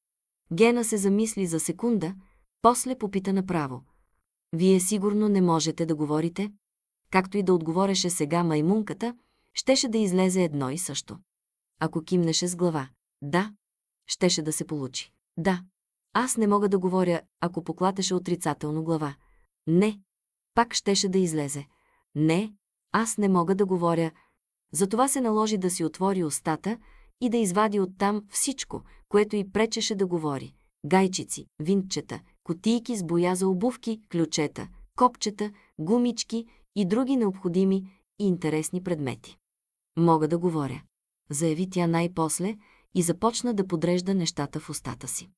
Гена се замисли за секунда, после попита направо. Вие сигурно не можете да говорите? Както и да отговореше сега маймунката, щеше да излезе едно и също. Ако кимнеше с глава, да, щеше да се получи. Да, аз не мога да говоря, ако поклатеше отрицателно глава. Не, пак щеше да излезе. Не, аз не мога да говоря. Затова се наложи да си отвори устата и да извади оттам всичко, което й пречеше да говори. Гайчици, винтчета, кутийки с боя за обувки, ключета, копчета, гумички и други необходими и интересни предмети. Мога да говоря, заяви тя най-после и започна да подрежда нещата в устата си.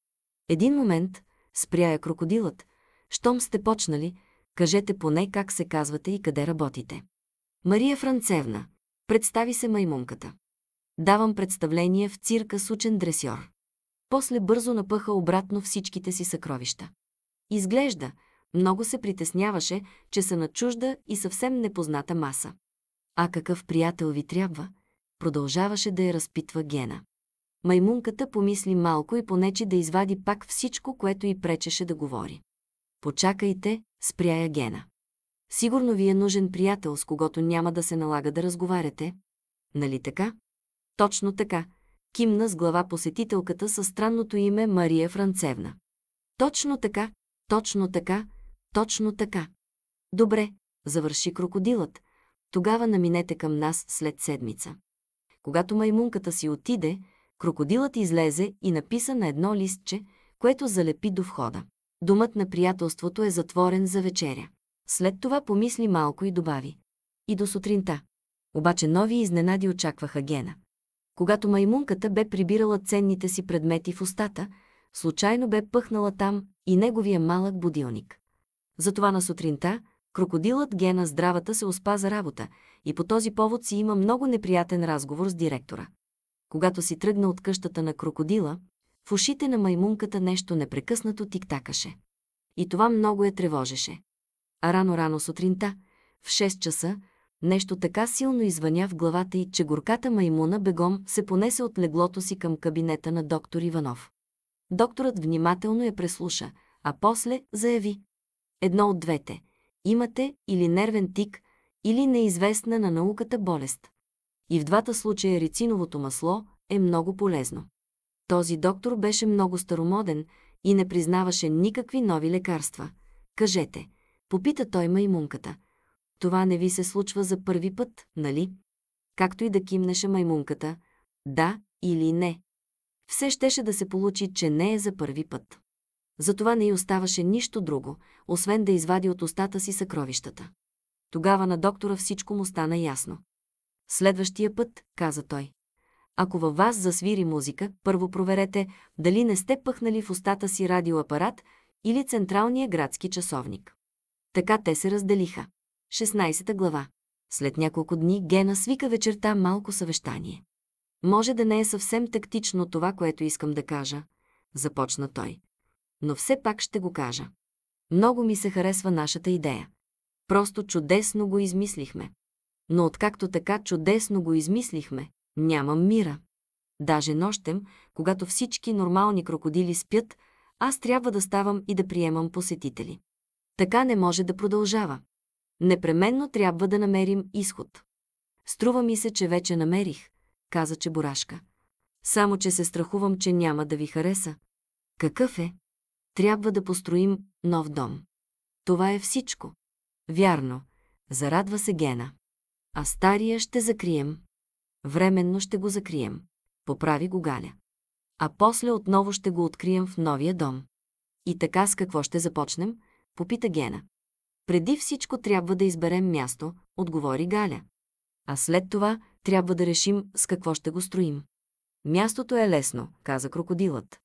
Един момент, спря я крокодилът. Щом сте почнали, кажете поне как се казвате и къде работите. Мария Францевна, представи се маймунката. Давам представление в цирка с учен дресьор. После бързо напъха обратно всичките си съкровища. Изглежда, много се притесняваше, че са на чужда и съвсем непозната маса. А какъв приятел ви трябва? Продължаваше да я разпитва Гена. Маймунката помисли малко и понечи да извади пак всичко, което й пречеше да говори. Почакайте, спря я Гена. Сигурно ви е нужен приятел, с когото няма да се налага да разговаряте. Нали така? Точно така. Кимна с глава посетителката със странното име Мария Францевна. Точно така, точно така, точно така. Добре, завърши крокодилът. Тогава наминете към нас след седмица. Когато маймунката си отиде, крокодилът излезе и написа на едно листче, което залепи до входа. Домът на приятелството е затворен за вечеря. След това помисли малко и добави: и до сутринта. Обаче нови изненади очакваха Гена. Когато маймунката бе прибирала ценните си предмети в устата, случайно бе пъхнала там и неговия малък будилник. Затова на сутринта крокодилът Гена здравата се успа за работа и по този повод си има много неприятен разговор с директора. Когато си тръгна от къщата на крокодила, в ушите на маймунката нещо непрекъснато тиктакаше. И това много я тревожеше. А рано сутринта, в 6 часа, нещо така силно извъня в главата й, че горката маймуна бегом се понесе от леглото си към кабинета на доктор Иванов. Докторът внимателно я преслуша, а после заяви: едно от двете. Имате или нервен тик, или неизвестна на науката болест. И в двата случая рициновото масло е много полезно. Този доктор беше много старомоден и не признаваше никакви нови лекарства. Кажете, попита той маймунката. Това не ви се случва за първи път, нали? Както и да кимнеше маймунката, да или не. Все щеше да се получи, че не е за първи път. Затова не й оставаше нищо друго, освен да извади от устата си съкровищата. Тогава на доктора всичко му стана ясно. Следващия път, каза той, ако във вас засвири музика, първо проверете дали не сте пъхнали в устата си радиоапарат или централния градски часовник. Така те се разделиха. 16 глава. След няколко дни Гена свика вечерта малко съвещание. Може да не е съвсем тактично това, което искам да кажа, започна той. Но все пак ще го кажа. Много ми се харесва нашата идея. Просто чудесно го измислихме. Но откакто така чудесно го измислихме, нямам мира. Даже нощем, когато всички нормални крокодили спят, аз трябва да ставам и да приемам посетители. Така не може да продължава. Непременно трябва да намерим изход. Струва ми се, че вече намерих, каза Чебурашка. Само че се страхувам, че няма да ви хареса. Какъв е? Трябва да построим нов дом. Това е всичко. Вярно, зарадва се Гена. А стария ще закрием. Временно ще го закрием. Поправи го Галя. А после отново ще го открием в новия дом. И така с какво ще започнем? Попита Гена. Преди всичко трябва да изберем място, отговори Галя. А след това трябва да решим с какво ще го строим. Мястото е лесно, каза крокодилът.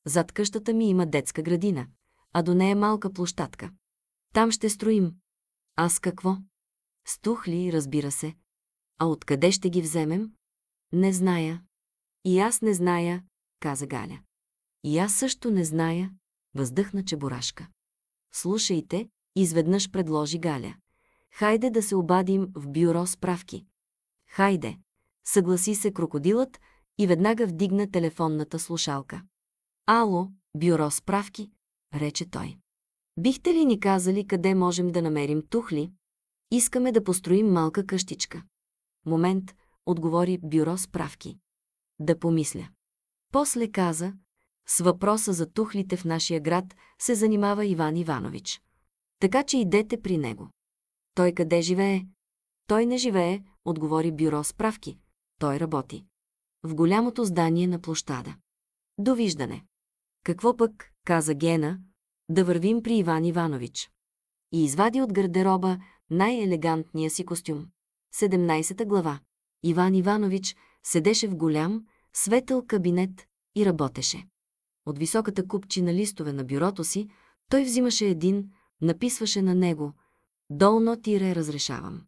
Зад къщата ми има детска градина, а до нея малка площадка. Там ще строим. А с какво? С тухли, разбира се. А откъде ще ги вземем? Не зная. И аз не зная, каза Галя. И аз също не зная, въздъхна Чебурашка. Слушайте, изведнъж предложи Галя. Хайде да се обадим в бюро справки. Хайде, съгласи се крокодилът и веднага вдигна телефонната слушалка. Ало, бюро справки, рече той. Бихте ли ни казали къде можем да намерим тухли? Искаме да построим малка къщичка. Момент, отговори бюро справки. Да помисля. После каза, с въпроса за тухлите в нашия град се занимава Иван Иванович. Така че идете при него. Той къде живее? Той не живее, отговори бюро справки. Той работи. В голямото здание на площада. Довиждане. Какво пък, каза Гена, да вървим при Иван Иванович. И извади от гардероба най-елегантния си костюм. 17 глава. Иван Иванович седеше в голям, светъл кабинет и работеше. От високата купчина листове на бюрото си той взимаше един, написваше на него «Долно тире разрешавам».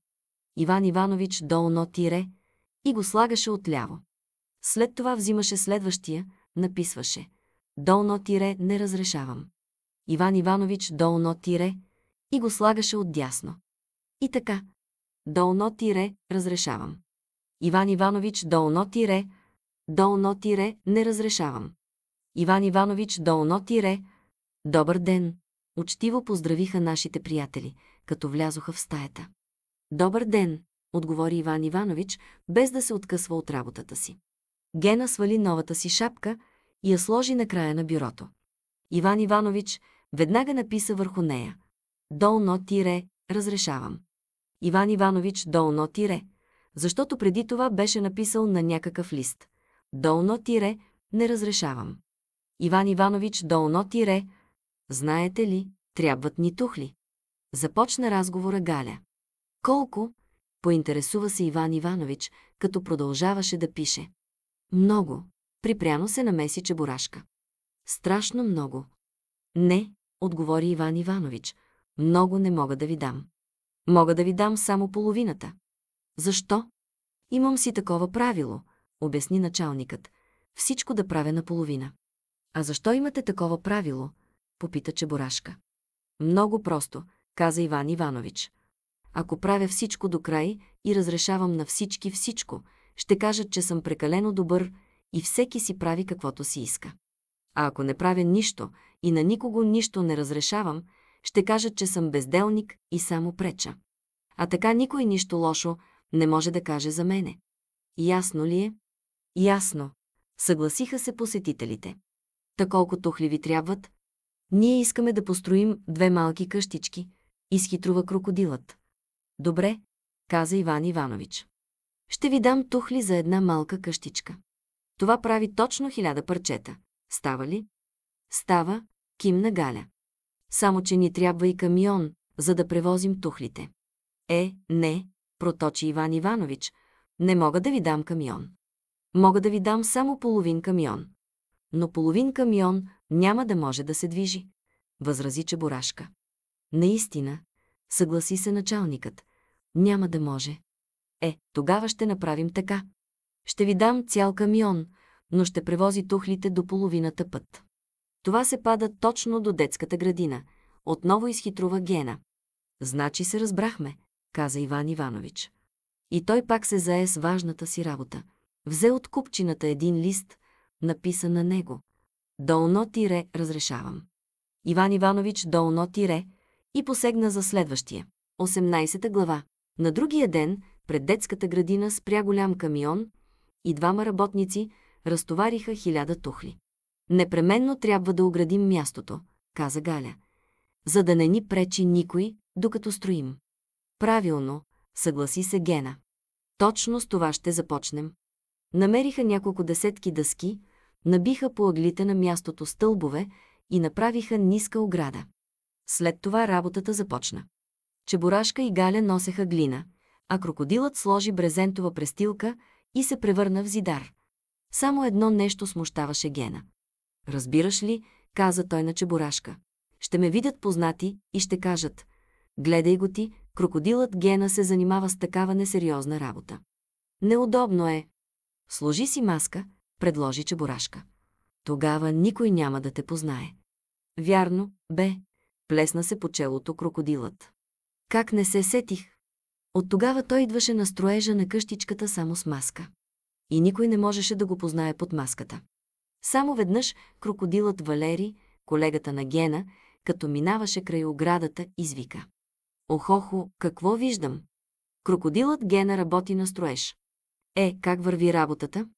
Иван Иванович долно тире и го слагаше отляво. След това взимаше следващия, написваше «Долно тире не разрешавам». Иван Иванович долно тире и го слагаше отдясно. И така. Долно тире разрешавам. Иван Иванович долно тире не разрешавам. Иван Иванович долно тире. Добър ден! Учтиво поздравиха нашите приятели, като влязоха в стаята. Добър ден! Отговори Иван Иванович, без да се откъсва от работата си. Гена свали новата си шапка и я сложи на края на бюрото. Иван Иванович веднага написа върху нея. Долно тире разрешавам. Иван Иванович долно тире, защото преди това беше написал на някакъв лист. Долно тире, не разрешавам. Иван Иванович долно тире, знаете ли, трябват ни тухли. Започна разговора Галя. Колко? Поинтересува се Иван Иванович, като продължаваше да пише. Много. Припряно се намеси Чебурашка. Страшно много. Не, отговори Иван Иванович. Много не мога да ви дам. Мога да ви дам само половината. Защо? Имам си такова правило, обясни началникът. Всичко да правя наполовина. А защо имате такова правило? Попита Чебурашка. Много просто, каза Иван Иванович. Ако правя всичко до край и разрешавам на всички всичко, ще кажат, че съм прекалено добър и всеки си прави каквото си иска. А ако не правя нищо и на никого нищо не разрешавам, ще кажат, че съм безделник и само преча. А така никой нищо лошо не може да каже за мене. Ясно ли е? Ясно. Съгласиха се посетителите. Та колко тухли ви трябват? Ние искаме да построим 2 малки къщички, изхитрува крокодилът. Добре, каза Иван Иванович. Ще ви дам тухли за една малка къщичка. Това прави точно 1000 парчета. Става ли? Става, кимна Галя. Само че ни трябва и камион, за да превозим тухлите. Не, проточи Иван Иванович, не мога да ви дам камион. Мога да ви дам само половин камион. Но половин камион няма да може да се движи, възрази Чебурашка. Наистина, съгласи се началникът, няма да може. Тогава ще направим така. Ще ви дам цял камион, но ще превози тухлите до половината път. Това се пада точно до детската градина. Отново изхитрува Гена. Значи се разбрахме, каза Иван Иванович. И той пак се зае с важната си работа. Взе от купчината един лист, написан на него. Долно тире разрешавам. Иван Иванович долно тире и посегна за следващия. 18 глава. На другия ден пред детската градина спря голям камион и 2 работници разтовариха 1000 тухли. Непременно трябва да оградим мястото, каза Галя, за да не ни пречи никой, докато строим. Правилно, съгласи се Гена. Точно с това ще започнем. Намериха няколко десетки дъски, набиха по ъглите на мястото стълбове и направиха ниска ограда. След това работата започна. Чебурашка и Галя носеха глина, а крокодилът сложи брезентова престилка и се превърна в зидар. Само едно нещо смущаваше Гена. Разбираш ли, каза той на Чебурашка. Ще ме видят познати и ще кажат: гледай го ти, крокодилът Гена се занимава с такава несериозна работа. Неудобно е. Сложи си маска, предложи Чебурашка. Тогава никой няма да те познае. Вярно, бе, плесна се по челото крокодилът. Как не се сетих? От тогава той идваше на строежа на къщичката само с маска. И никой не можеше да го познае под маската. Само веднъж крокодилът Валери, колегата на Гена, като минаваше край оградата, извика: Охохо, какво виждам? Крокодилът Гена работи на строеж. Как върви работата?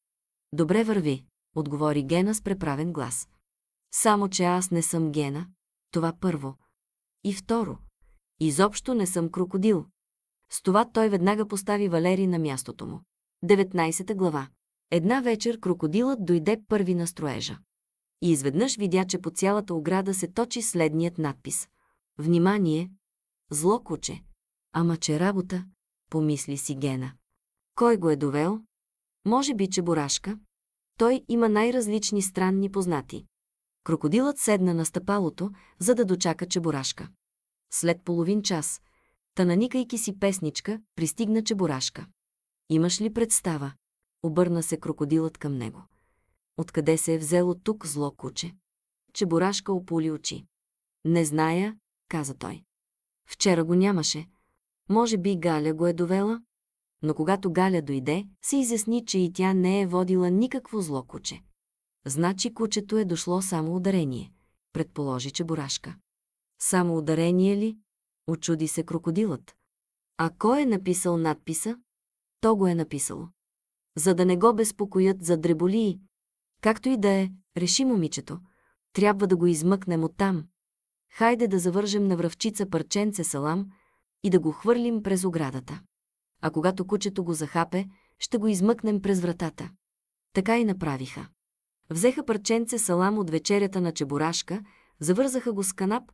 Добре върви, отговори Гена с преправен глас. Само че аз не съм Гена, това първо. И второ, изобщо не съм крокодил. С това той веднага постави Валери на мястото му. 19 глава. Една вечер крокодилът дойде първи на строежа. И изведнъж видя, че по цялата ограда се точи следният надпис: Внимание! Зло куче! Ама че работа, помисли си Гена. Кой го е довел? Може би Чебурашка? Той има най-различни странни познати. Крокодилът седна на стъпалото, за да дочака Чебурашка. След половин час, наникайки си песничка, пристигна Чебурашка. Имаш ли представа? Обърна се крокодилът към него. Откъде се е взело тук зло куче? Чебурашка опули очи. Не зная, каза той. Вчера го нямаше. Може би Галя го е довела? Но когато Галя дойде, се изясни, че и тя не е водила никакво зло куче. Значи кучето е дошло само ударение, предположи Чебурашка. Само ударение ли? Очуди се крокодилът. А кой е написал надписа? То го е написало. За да не го безпокоят за дреболии. Както и да е, реши момичето. Трябва да го измъкнем оттам. Хайде да завържем на връвчица парченце салам и да го хвърлим през оградата. А когато кучето го захапе, ще го измъкнем през вратата. Така и направиха. Взеха парченце салам от вечерята на Чебурашка, завързаха го с канап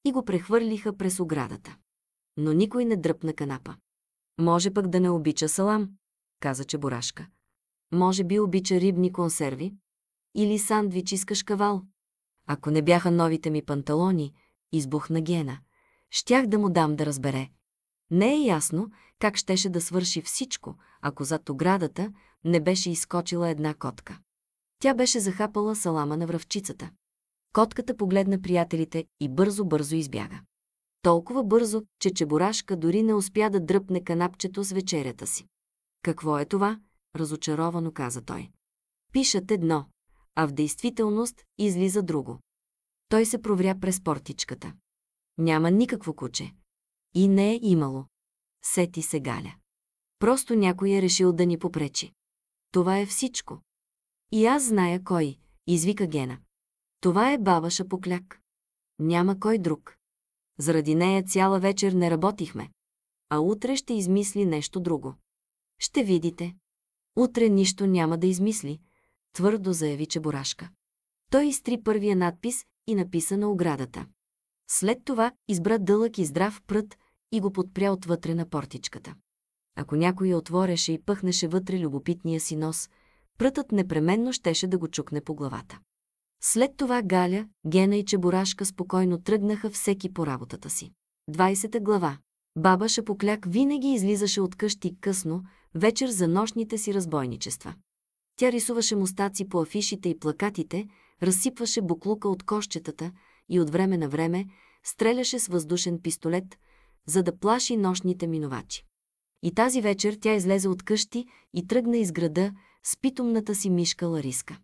и го прехвърлиха през оградата. Но никой не дръпна канапа. Може пък да не обича салам, каза Чебурашка. Може би обича рибни консерви или сандвичи с кашкавал. Ако не бяха новите ми панталони, избухна Гена, щях да му дам да разбере. Не е ясно как щеше да свърши всичко, ако зад оградата не беше изскочила една котка. Тя беше захапала салама на връвчицата. Котката погледна приятелите и бързо избяга. Толкова бързо, че Чебурашка дори не успя да дръпне канапчето с вечерята си. Какво е това? Разочаровано каза той. Пишат едно, а в действителност излиза друго. Той се провря през портичката. Няма никакво куче. И не е имало. Сети се Галя. Просто някой е решил да ни попречи. Това е всичко. И аз зная кой, извика Гена. Това е баба Шапокляк. Няма кой друг. Заради нея цяла вечер не работихме. А утре ще измисли нещо друго. Ще видите. Утре нищо няма да измисли, твърдо заяви Чебурашка. Той изтри първия надпис и написа на оградата. След това избра дълъг и здрав прът и го подпря отвътре на портичката. Ако някой я отвореше и пъхнеше вътре любопитния си нос, прътът непременно щеше да го чукне по главата. След това Галя, Гена и Чебурашка спокойно тръгнаха всеки по работата си. 20 глава. Баба Шапокляк винаги излизаше от къщи късно, вечер за нощните си разбойничества. Тя рисуваше мустаци по афишите и плакатите, разсипваше буклука от кошчетата и от време на време стреляше с въздушен пистолет, за да плаши нощните минувачи. И тази вечер тя излезе от къщи и тръгна из града с питомната си мишка Лариска.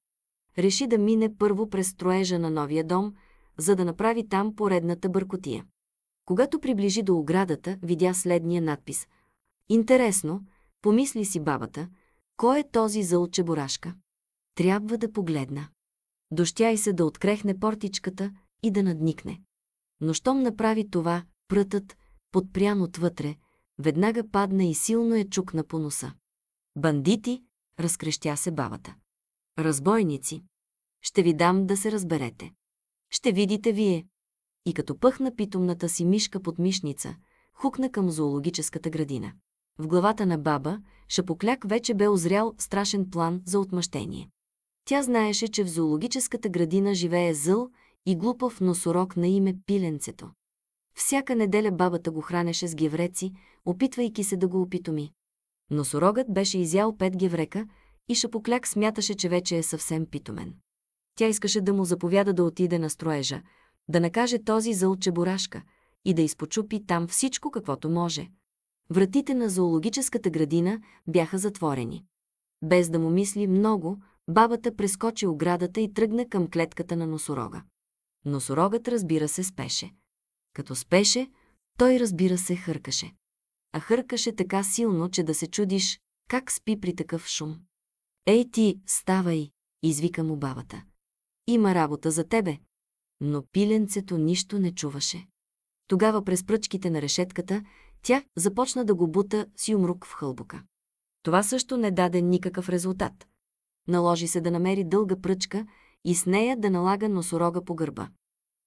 Реши да мине първо през строежа на новия дом, за да направи там поредната бъркотия. Когато приближи до оградата, видя следния надпис. Интересно, помисли си бабата, кой е този зъл Чебурашка? Трябва да погледна. Дощя й се да открехне портичката и да надникне. Но щом направи това, прътът, подпрян отвътре, веднага падна и силно я чукна по носа. Бандити, разкрещя се бабата. Разбойници. Ще ви дам да се разберете. Ще видите вие. И като пъхна питомната си мишка под мишница, хукна към зоологическата градина. В главата на баба Шапокляк вече бе озрял страшен план за отмъщение. Тя знаеше, че в зоологическата градина живее зъл и глупав носорог на име Пиленцето. Всяка неделя бабата го хранеше с гевреци, опитвайки се да го опитоми. Носорогът беше изял 5 геврека и Шапокляк смяташе, че вече е съвсем питомен. Тя искаше да му заповяда да отиде на строежа, да накаже този зъл Чебурашка и да изпочупи там всичко, каквото може. Вратите на зоологическата градина бяха затворени. Без да му мисли много, бабата прескочи оградата и тръгна към клетката на носорога. Носорогът, разбира се, спеше. Като спеше, той, разбира се, хъркаше. А хъркаше така силно, че да се чудиш как спи при такъв шум. Ей ти, ставай, извика му бабата. Има работа за тебе. Но Пиленцето нищо не чуваше. Тогава през пръчките на решетката тя започна да го бута с юмрук в хълбока. Това също не даде никакъв резултат. Наложи се да намери дълга пръчка и с нея да налага носорога по гърба.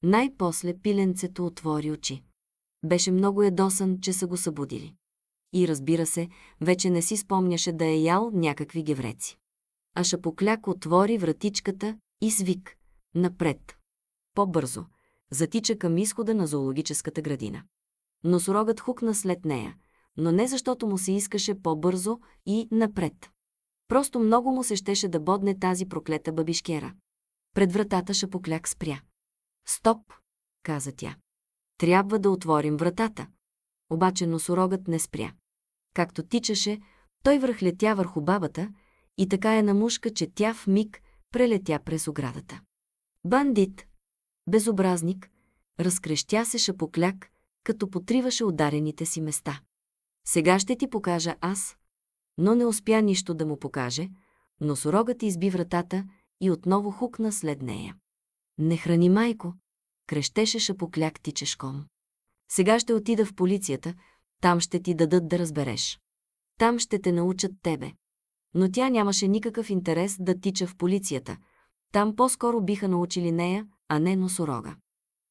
Най-после Пиленцето отвори очи. Беше много ядосан, че са го събудили. И, разбира се, вече не си спомняше да е ял някакви гевреци. А Шапокляк отвори вратичката и свик. Напред. По-бързо. Затича към изхода на зоологическата градина. Носорогът хукна след нея, но не защото му се искаше по-бързо и напред. Просто много му се щеше да бодне тази проклета бабишкера. Пред вратата Шапокляк спря. Стоп, каза тя. Трябва да отворим вратата. Обаче носорогът не спря. Както тичаше, той връхлетя върху бабата и така я намушка, че тя в миг прелетя през оградата. Бандит! Безобразник! Разкрещя се Шапокляк, като потриваше ударените си места. Сега ще ти покажа аз. Но не успя нищо да му покаже. Носорогът изби вратата и отново хукна след нея. Не храни, майко! Крещеше Шапокляк тичешком. Сега ще отида в полицията, Там ще ти дадат да разбереш. Там ще те научат тебе. Но тя нямаше никакъв интерес да тича в полицията. Там по-скоро биха научили нея, а не носорога.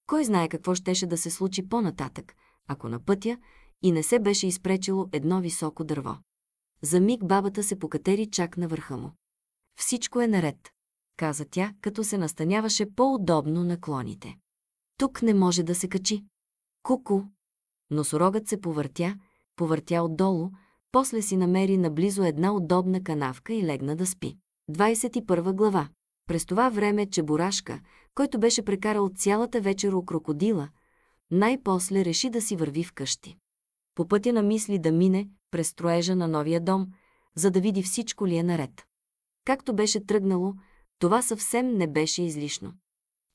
Кой знае какво щеше да се случи по-нататък, ако на пътя и не се беше изпречило едно високо дърво. За миг бабата се покатери чак на върха му. Всичко е наред, каза тя, като се настаняваше по-удобно на клоните. Тук не може да се качи. Ку-ку. Носорогът се повъртя отдолу, после си намери наблизо една удобна канавка и легна да спи. 21 глава. През това време Чебурашка, който беше прекарал цялата вечер у крокодила, най-после реши да си върви вкъщи. По пътя намисли да мине през строежа на новия дом, за да види всичко ли е наред. Както беше тръгнало, това съвсем не беше излишно.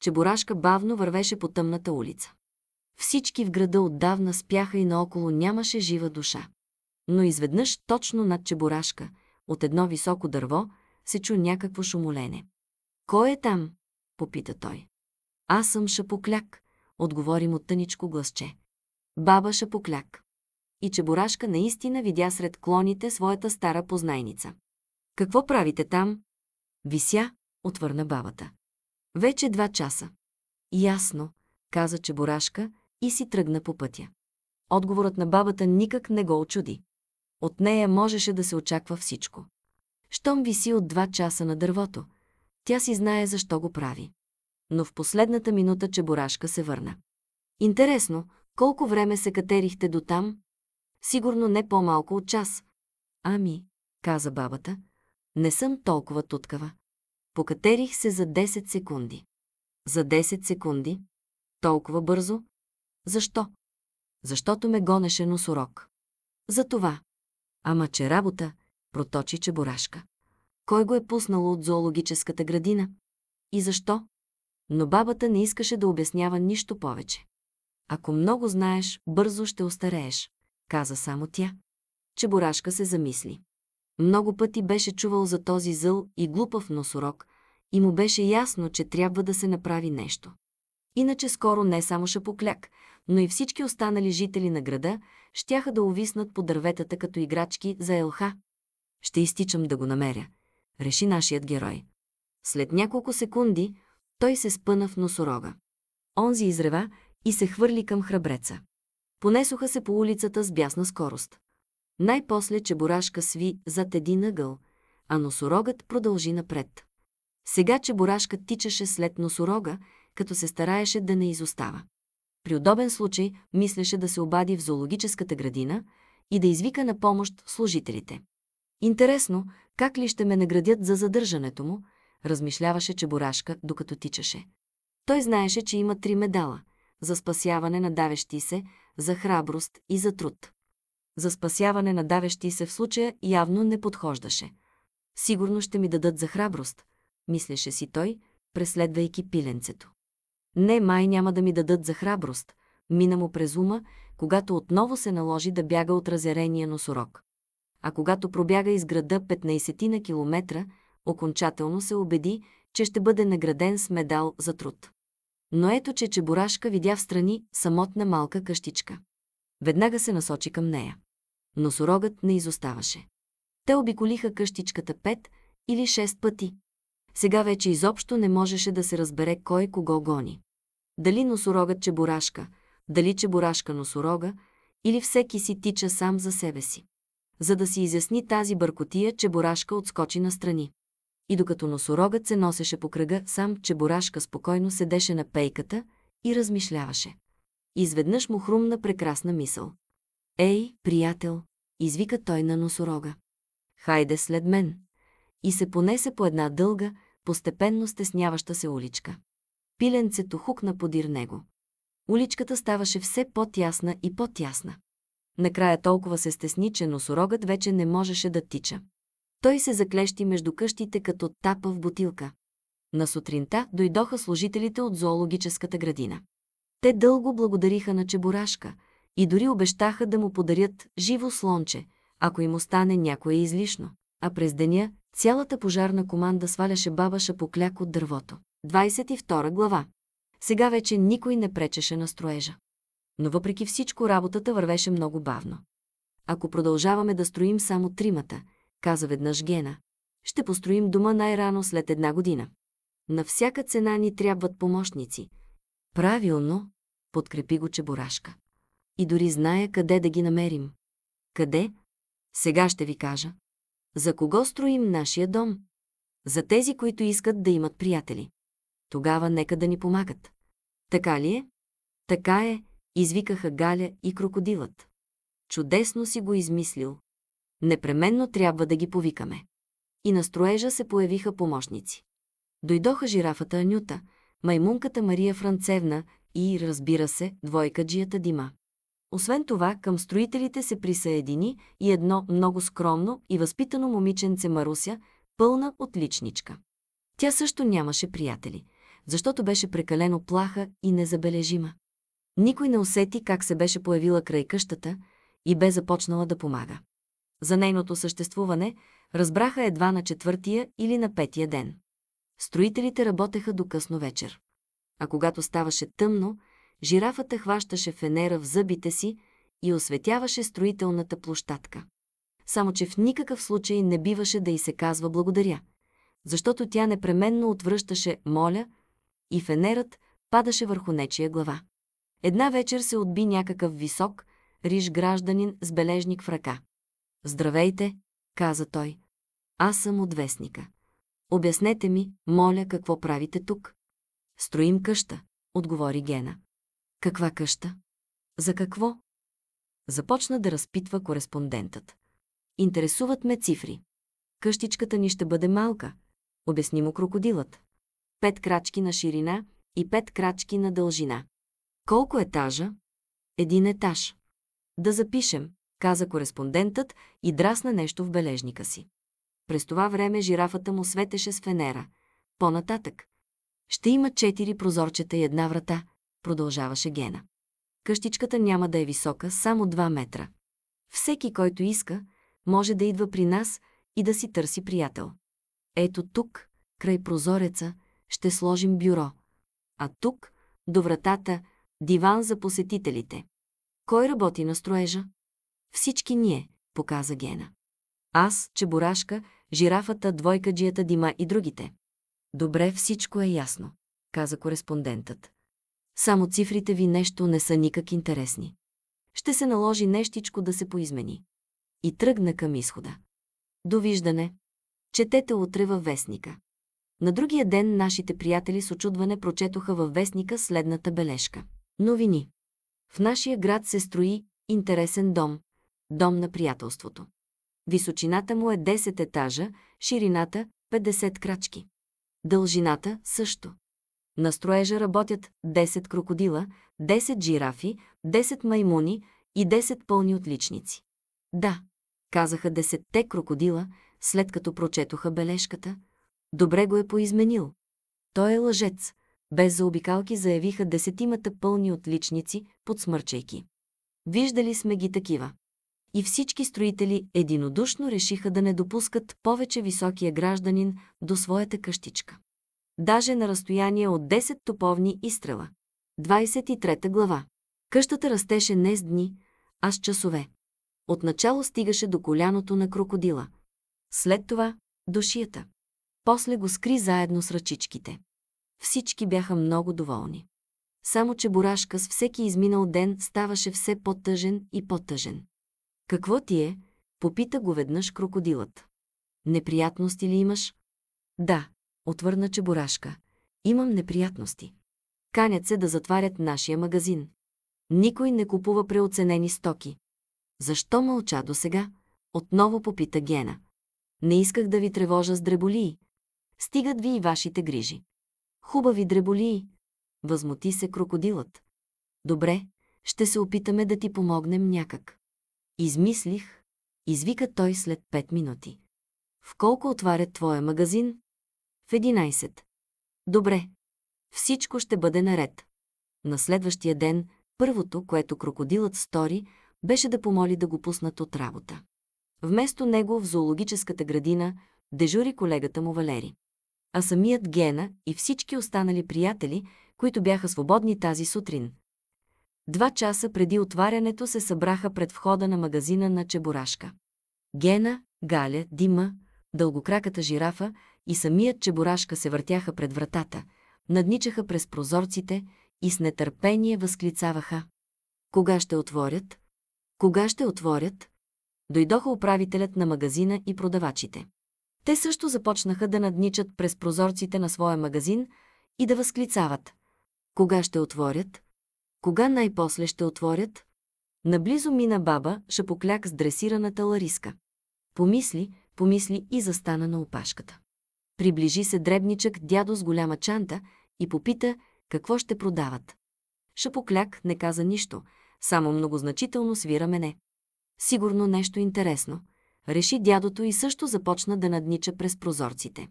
Чебурашка бавно вървеше по тъмната улица. Всички в града отдавна спяха и наоколо нямаше жива душа. Но изведнъж точно над Чебурашка, от едно високо дърво, се чу някакво шумолене. Кой е там? Попита той. Аз съм Шапокляк, отговори му тъничко гласче. Баба Шапокляк. И Чебурашка наистина видя сред клоните своята стара познайница. Какво правите там? Вися, отвърна бабата. Вече 2 часа. Ясно, каза Чебурашка и си тръгна по пътя. Отговорът на бабата никак не го очуди. От нея можеше да се очаква всичко. Щом виси от 2 часа на дървото, тя си знае защо го прави. Но в последната минута Чебурашка се върна. Интересно, колко време се катерихте дотам? Сигурно не по-малко от час. Ами, каза бабата, не съм толкова туткава. Покатерих се за 10 секунди. За 10 секунди? Толкова бързо? Защо? Защото ме гонеше носорог. За това. Ама че работа, проточи Чебурашка. Кой го е пуснал от зоологическата градина? И защо? Но бабата не искаше да обяснява нищо повече. Ако много знаеш, бързо ще остарееш, каза само тя. Чебурашка се замисли. Много пъти беше чувал за този зъл и глупав носорог и му беше ясно, че трябва да се направи нещо. Иначе скоро не само Шапокляк, но и всички останали жители на града щяха да увиснат по дърветата като играчки за елха. Ще изтичам да го намеря, реши нашият герой. След няколко секунди той се спъна в носорога. Онзи изрева и се хвърли към храбреца. Понесоха се по улицата с бясна скорост. Най-после Чебурашка сви зад един ъгъл, а носорогът продължи напред. Сега Чебурашка тичаше след носорога, като се стараеше да не изостава. При удобен случай мислеше да се обади в зоологическата градина и да извика на помощ служителите. Интересно, как ли ще ме наградят за задържането му, размишляваше Чебурашка, докато тичаше. Той знаеше, че има 3 медала – за спасяване на давещи се, за храброст и за труд. За спасяване на давещи се в случая явно не подхождаше. Сигурно ще ми дадат за храброст, мислеше си той, преследвайки пиленцето. Не, май няма да ми дадат за храброст, мина му през ума, когато отново се наложи да бяга от разярения носорог. А когато пробяга из града 15 на километра, окончателно се убеди, че ще бъде награден с медал за труд. Но ето, че Чебурашка видя встрани самотна малка къщичка. Веднага се насочи към нея. Носорогът не изоставаше. Те обиколиха къщичката 5 или 6 пъти. Сега вече изобщо не можеше да се разбере кой кого гони. Дали носорогът Чебурашка, дали Чебурашка носорога, или всеки си тича сам за себе си. За да си изясни тази бъркотия, Чебурашка отскочи настрани. И докато носорогът се носеше по кръга, сам Чебурашка спокойно седеше на пейката и размишляваше. Изведнъж му хрумна прекрасна мисъл. Ей, приятел, извика той на носорога. Хайде след мен. И се понесе по една дълга, постепенно стесняваща се уличка. Пиленцето хукна подир него. Уличката ставаше все по-тясна и по-тясна. Накрая толкова се стесни, че носорогът вече не можеше да тича. Той се заклещи между къщите като тапа в бутилка. На сутринта дойдоха служителите от зоологическата градина. Те дълго благодариха на Чебурашка и дори обещаха да му подарят живо слонче, ако им остане някое излишно. А през деня цялата пожарна команда сваляше баба Шапокляк от дървото. 22 глава. Сега вече никой не пречеше на строежа. Но въпреки всичко работата вървеше много бавно. Ако продължаваме да строим само тримата, каза веднъж Гена, ще построим дома най-рано след 1 година. На всяка цена ни трябват помощници. Правилно, подкрепи го Чебурашка. И дори зная къде да ги намерим. Къде? Сега ще ви кажа. За кого строим нашия дом? За тези, които искат да имат приятели. Тогава нека да ни помагат. Така ли е? Така е, извикаха Галя и Крокодилът. Чудесно си го измислил. Непременно трябва да ги повикаме. И на строежа се появиха помощници. Дойдоха жирафата Анюта, маймунката Мария Францевна и, разбира се, двойкаджията Дима. Освен това, към строителите се присъедини и едно много скромно и възпитано момиченце Маруся, пълна отличничка. Тя също нямаше приятели, защото беше прекалено плаха и незабележима. Никой не усети как се беше появила край къщата и бе започнала да помага. За нейното съществуване разбраха едва на 4-тия или на 5-тия ден. Строителите работеха до късно вечер. А когато ставаше тъмно, жирафата хващаше фенера в зъбите си и осветяваше строителната площадка. Само че в никакъв случай не биваше да й се казва благодаря, защото тя непременно отвръщаше моля и фенерът падаше върху нечия глава. Една вечер се отби някакъв висок, риж гражданин с бележник в ръка. „Здравейте“, каза той. „Аз съм от вестника. Обяснете ми, моля, какво правите тук?“ „Строим къща“, отговори Гена. „Каква къща? За какво?“ Започна да разпитва кореспондентът. „Интересуват ме цифри. Къщичката ни ще бъде малка“, обясни му Крокодилът. 5 крачки на ширина и 5 крачки на дължина. „Колко етажа?“ „1 етаж“. „Да запишем“, каза кореспондентът и драсна нещо в бележника си. През това време жирафата му светеше с фенера. По-нататък. „Ще има 4 прозорчета и 1 врата“, продължаваше Гена. „Къщичката няма да е висока, само 2 метра. Всеки, който иска, може да идва при нас и да си търси приятел. Ето тук, край прозореца, ще сложим бюро. А тук, до вратата, диван за посетителите. Кой работи на строежа?“ „Всички ние“, показа Гена. „Аз, Чебурашка, жирафата, двойкаджията Дима и другите“. „Добре, всичко е ясно“, каза кореспондентът. „Само цифрите ви нещо не са никак интересни. Ще се наложи нещичко да се поизмени.“ И тръгна към изхода. „Довиждане. Четете утре във вестника.“ На другия ден нашите приятели с учудване прочетоха във вестника следната бележка. „Новини. В нашия град се строи интересен дом, дом на приятелството. Височината му е 10 етажа, ширината 50 крачки. Дължината също. На строежа работят 10 крокодила, 10 жирафи, 10 маймуни и 10 пълни отличници.“ „Да“, казаха 10-те крокодила, след като прочетоха бележката. „Добре го е поизменил. Той е лъжец“, без заобикалки заявиха 10-мата пълни отличници, подсмърчайки. „Виждали сме ги такива.“ И всички строители единодушно решиха да не допускат повече високия гражданин до своята къщичка. Даже на разстояние от 10 топовни изстрела. 23 глава. Къщата растеше не с дни, а с часове. Отначало стигаше до коляното на крокодила. След това до шията. После го скри заедно с ръчичките. Всички бяха много доволни. Само Чебурашка с всеки изминал ден ставаше все по-тъжен и по-тъжен. „Какво ти е?“ попита го веднъж крокодилът. „Неприятности ли имаш?“ „Да“, отвърна Чебурашка. „Имам неприятности. Канят се да затварят нашия магазин. Никой не купува преоценени стоки.“ „Защо мълча досега?“ отново попита Гена. „Не исках да ви тревожа с дреболии. Стигат ви и вашите грижи.“ „Хубави дреболии“, възмути се крокодилът. „Добре, ще се опитаме да ти помогнем някак.“ „Измислих“, извика той след 5 минути. „В колко отварят твоя магазин?“ „В 11. „Добре. Всичко ще бъде наред.“ На следващия ден, първото, което крокодилът стори, беше да помоли да го пуснат от работа. Вместо него в зоологическата градина дежури колегата му Валери. А самият Гена и всички останали приятели, които бяха свободни тази сутрин, 2 часа преди отварянето се събраха пред входа на магазина на Чебурашка. Гена, Галя, Дима, дългокраката жирафа и самият Чебурашка се въртяха пред вратата, надничаха през прозорците и с нетърпение възклицаваха: „Кога ще отворят? Кога ще отворят?“ Дойдоха управителят на магазина и продавачите. Те също започнаха да надничат през прозорците на своя магазин и да възклицават: „Кога ще отворят? Кога най-после ще отворят?“ Наблизо мина баба Шапокляк с дресираната Лариска. Помисли и застана на опашката. Приближи се дребничък дядо с голяма чанта и попита какво ще продават. Шапокляк не каза нищо, само многозначително свира мене. Сигурно нещо интересно, реши дядото и също започна да наднича през прозорците.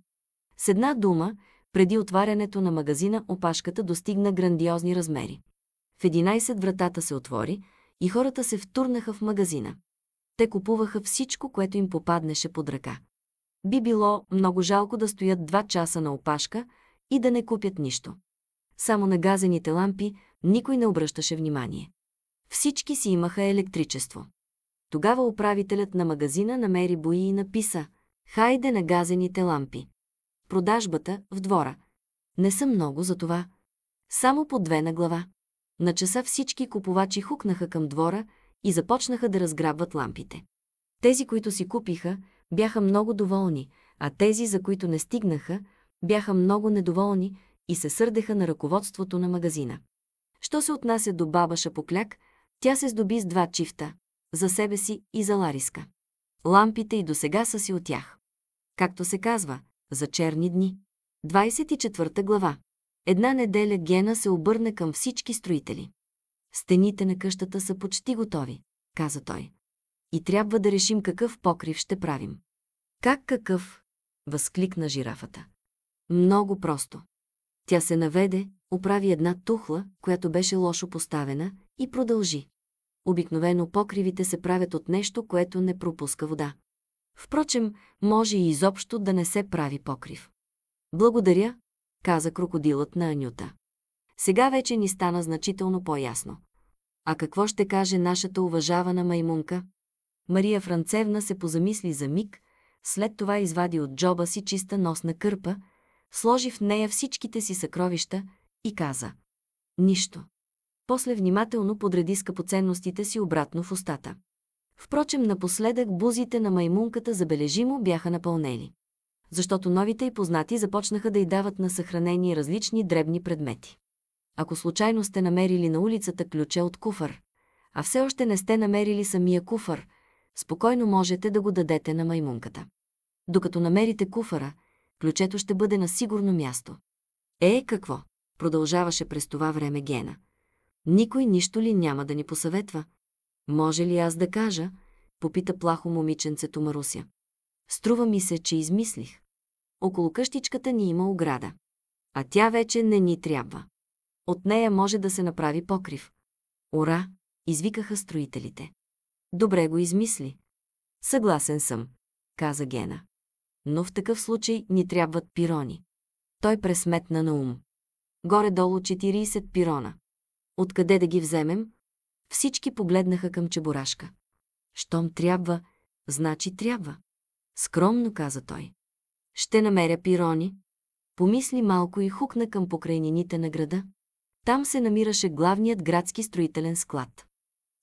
С една дума, преди отварянето на магазина опашката достигна грандиозни размери. В 11 вратата се отвори и хората се втурнаха в магазина. Те купуваха всичко, което им попаднеше под ръка. Би било много жалко да стоят 2 часа на опашка и да не купят нищо. Само на газените лампи никой не обръщаше внимание. Всички си имаха електричество. Тогава управителят на магазина намери бои и написа: „Хайде на газените лампи. Продажбата в двора. Не са много за това. Само по 2 на глава.“ На часа всички купувачи хукнаха към двора и започнаха да разграбват лампите. Тези, които си купиха, бяха много доволни, а тези, за които не стигнаха, бяха много недоволни и се сърдеха на ръководството на магазина. Що се отнася до баба Шапокляк, тя се здоби с 2 чифта, за себе си и за Лариска. Лампите и досега са си от тях. Както се казва, за черни дни. 24 глава. Една неделя Гена се обърна към всички строители. „Стените на къщата са почти готови“, каза той. „И трябва да решим какъв покрив ще правим.“ „Как какъв?“ възкликна жирафата. „Много просто.“ Тя се наведе, оправи една тухла, която беше лошо поставена, и продължи. „Обикновено покривите се правят от нещо, което не пропуска вода. Впрочем, може и изобщо да не се прави покрив.“ „Благодаря“, каза крокодилът на Анюта. „Сега вече ни стана значително по-ясно. А какво ще каже нашата уважавана маймунка?“ Мария Францевна се позамисли за миг, след това извади от джоба си чиста носна кърпа, сложи в нея всичките си съкровища и каза: „Нищо.“ После внимателно подреди скъпоценностите си обратно в устата. Впрочем, напоследък бузите на маймунката забележимо бяха напълнели, защото новите й познати започнаха да й дават на съхранение различни дребни предмети. Ако случайно сте намерили на улицата ключе от куфар, а все още не сте намерили самия куфар, спокойно можете да го дадете на маймунката. Докато намерите куфара, ключето ще бъде на сигурно място. Какво? Продължаваше през това време Гена. „Никой нищо ли няма да ни посъветва?“ „Може ли аз да кажа?“ попита плахо момиченцето Маруся. „Струва ми се, че измислих. Около къщичката ни има ограда. А тя вече не ни трябва. От нея може да се направи покрив.“ „Ура!“ извикаха строителите. „Добре го измисли.“ „Съгласен съм“, каза Гена. „Но в такъв случай ни трябват пирони.“ Той пресметна на ум. „Горе-долу 40 пирона. Откъде да ги вземем?“ Всички погледнаха към Чебурашка. „Щом трябва, значи трябва“, скромно каза той. „Ще намеря пирони.“ Помисли малко и хукна към покрайнините на града. Там се намираше главният градски строителен склад.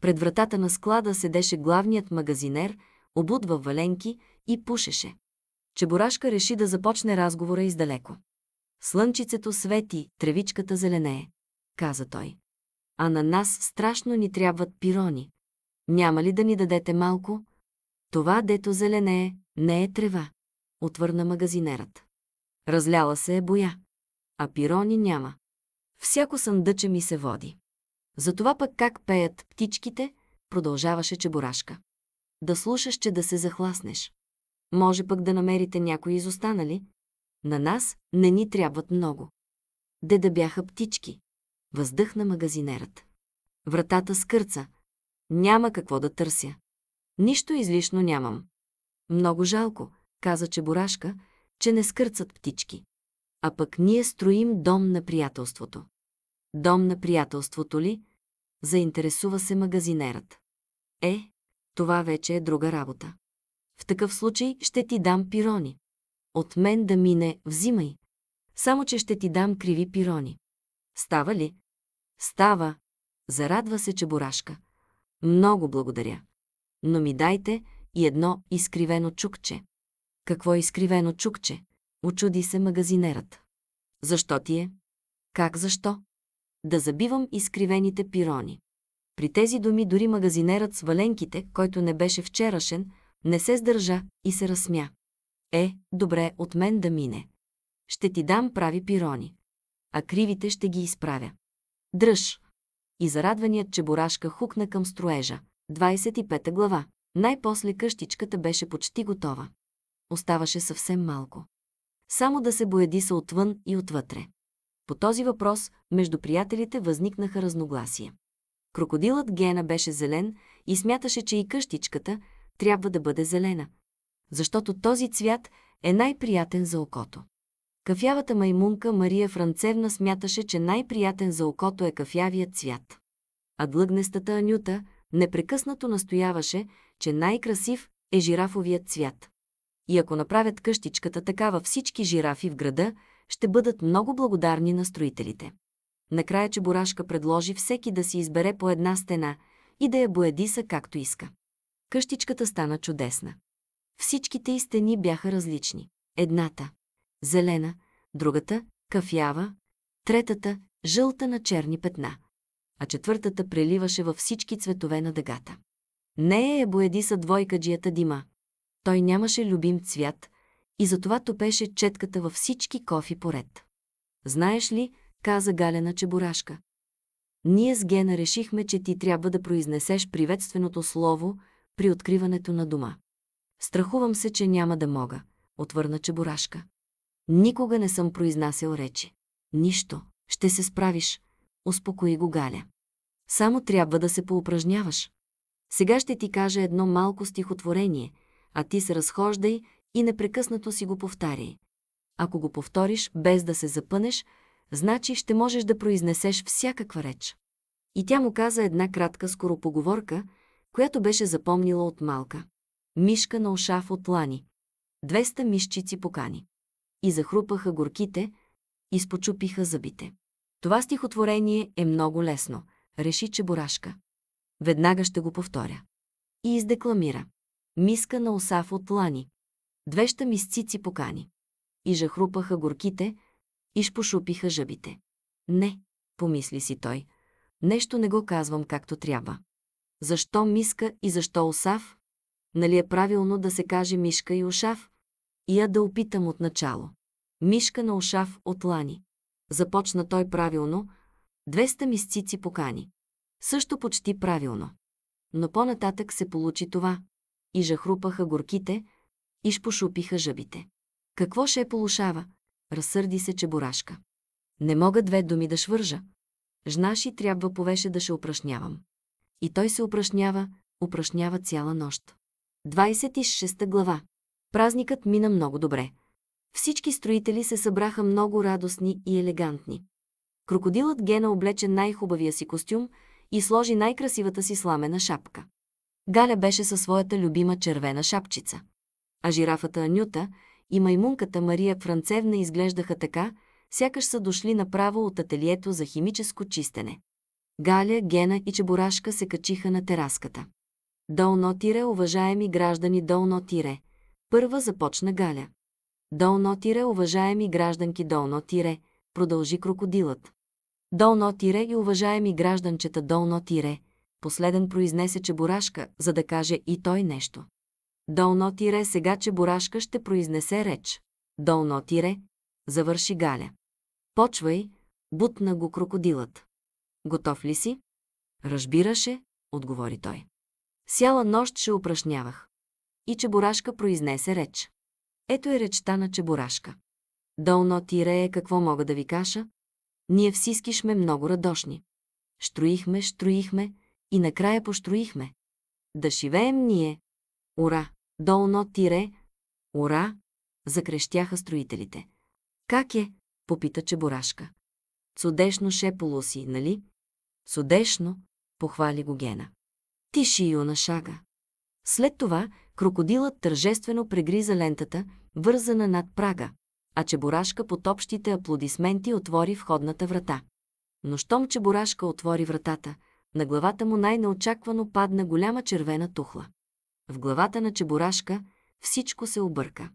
Пред вратата на склада седеше главният магазинер, обут във валенки, и пушеше. Чебурашка реши да започне разговора издалеко. „Слънчицето свети, тревичката зеленее“, каза той. „А на нас страшно ни трябват пирони. Няма ли да ни дадете малко?“ „Това, дето зеленее, не е трева“, отвърна магазинерът. „Разляла се е боя, а пирони няма. Всяко съндъче ми се води. Затова пък как пеят птичките“, продължаваше Чебурашка. „Да слушаш, че да се захласнеш. Може пък да намерите някои изостанали. На нас не ни трябват много.“ „Де да бяха птички?“ въздъхна магазинерът. Вратата скърца. „Няма какво да търся. Нищо излишно нямам.“ „Много жалко“, каза Чебурашка, „че не скърцат птички. А пък ние строим дом на приятелството.“ „Дом на приятелството ли?“ заинтересува се магазинерът. Това вече е друга работа. В такъв случай ще ти дам пирони. От мен да мине, взимай. Само че ще ти дам криви пирони. Става ли? Става. Зарадва се Чебурашка. Много благодаря. Но ми дайте и едно изкривено чукче. Какво изкривено чукче? Учуди се магазинерът. Защо ти е? Как защо? Да забивам изкривените пирони. При тези думи дори магазинерът с валенките, който не беше вчерашен, не се сдържа и се разсмя. Добре, от мен да мине. Ще ти дам прави пирони, а кривите ще ги изправя. Дръж! И зарадваният Чебурашка хукна към строежа. 25 глава. Най-после къщичката беше почти готова. Оставаше съвсем малко. Само да се боядиса отвън и отвътре. По този въпрос между приятелите възникнаха разногласия. Крокодилът Гена беше зелен и смяташе, че и къщичката трябва да бъде зелена, защото този цвят е най-приятен за окото. Кафявата маймунка Мария Францевна смяташе, че най-приятен за окото е кафявият цвят. А длъгнестата Анюта непрекъснато настояваше, че най-красив е жирафовият цвят. И ако направят къщичката такава, всички жирафи в града ще бъдат много благодарни на строителите. Накрая Чебурашка предложи всеки да си избере по една стена и да я боядиса както иска. Къщичката стана чудесна. Всичките й стени бяха различни. Едната – зелена, другата – кафява, третата – жълта на черни петна, а четвъртата преливаше във всички цветове на дъгата. Нея я боядиса двойкаджията Дима. Той нямаше любим цвят и затова топеше четката във всички кофи поред. Знаеш ли, каза Галя на Чебурашка, ние с Гена решихме, че ти трябва да произнесеш приветственото слово при откриването на дома. Страхувам се, че няма да мога, отвърна Чебурашка. Никога не съм произнасял речи. Нищо, ще се справиш, успокои го Галя. Само трябва да се поупражняваш. Сега ще ти кажа едно малко стихотворение, а ти се разхождай и непрекъснато си го повтаряй. Ако го повториш без да се запънеш, значи ще можеш да произнесеш всякаква реч. И тя му каза една кратка скоропоговорка, която беше запомнила от малка. Мишка на ушав от лани. 200 мишчици покани. И захрупаха горките, и спочупиха зъбите. Това стихотворение е много лесно, реши Чебурашка. Веднага ще го повторя. И издекламира. Миска на усав от лани. 200 мисцици покани. И жахрупаха горките, и шпошупиха жъбите. Не, помисли си той, нещо не го казвам както трябва. Защо миска и защо усав? Нали е правилно да се каже мишка и ушав? И я да опитам от начало. Мишка на ушав от лани. Започна той правилно, 200 мисцици покани. Също почти правилно. Но по-нататък се получи това. И жахрупаха горките, и шпошупиха жъбите. Какво ще полушава? Разсърди се Чебурашка. Не мога две думи да швържа. Жнаши трябва повеше да ще упражнявам. И той се упражнява цяла нощ. 26 глава. Празникът мина много добре. Всички строители се събраха много радостни и елегантни. Крокодилът Гена облече най-хубавия си костюм и сложи най-красивата си сламена шапка. Галя беше със своята любима червена шапчица. А жирафата Анюта и маймунката Мария Францевна изглеждаха така, сякаш са дошли направо от ателието за химическо чистене. Галя, Гена и Чебурашка се качиха на тераската. Долно тире, уважаеми граждани, долно тире. Първа започна Галя. Долно тире, уважаеми гражданки, долно тире, продължи крокодилът. Долно тире и уважаеми гражданчета, долно тире, последен произнесе Чебурашка, за да каже и той нещо. Долно тире, сега Чебурашка ще произнесе реч. Долно тире, завърши Галя. Почвай, бутна го крокодилът. Готов ли си? Разбираше, отговори той. Цяла нощ ще упражнявах. И Чебурашка произнесе реч. Ето е речта на Чебурашка. Долно тире, какво мога да ви кажа? Ние всички сме много радошни. Строихме и накрая построихме. Да живеем ние. Ура! Долно тире! Ура! Закрещяха строителите. Как е? Попита Чебурашка. Чудешно шепало си, нали? Чудешно, похвали го Гена. Ти ши, юна шага. След това крокодилът тържествено прегриза лентата, вързана над прага, а Чебурашка под общите аплодисменти отвори входната врата. Но щом Чебурашка отвори вратата, на главата му най-неочаквано падна голяма червена тухла. В главата на Чебурашка всичко се обърка.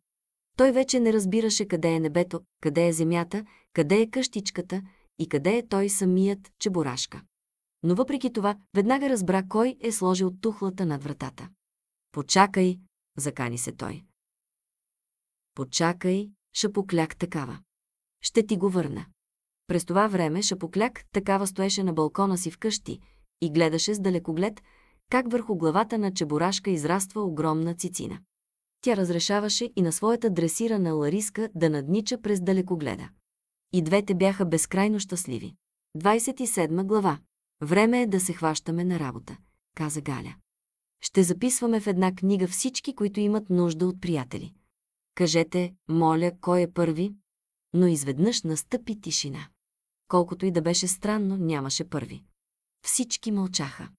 Той вече не разбираше къде е небето, къде е земята, къде е къщичката и къде е той самият Чебурашка. Но въпреки това, веднага разбра кой е сложил тухлата над вратата. Почакай, закани се той. Почакай, Шапокляк такава. Ще ти го върна. През това време Шапокляк такава стоеше на балкона си вкъщи и гледаше с далекоглед как върху главата на Чебурашка израства огромна цицина. Тя разрешаваше и на своята дресирана Лариска да наднича през далекогледа. И двете бяха безкрайно щастливи. 27 глава. Време е да се хващаме на работа, каза Галя. Ще записваме в една книга всички, които имат нужда от приятели. Кажете, моля, кой е първи? Но изведнъж настъпи тишина. Колкото и да беше странно, нямаше първи. Всички мълчаха.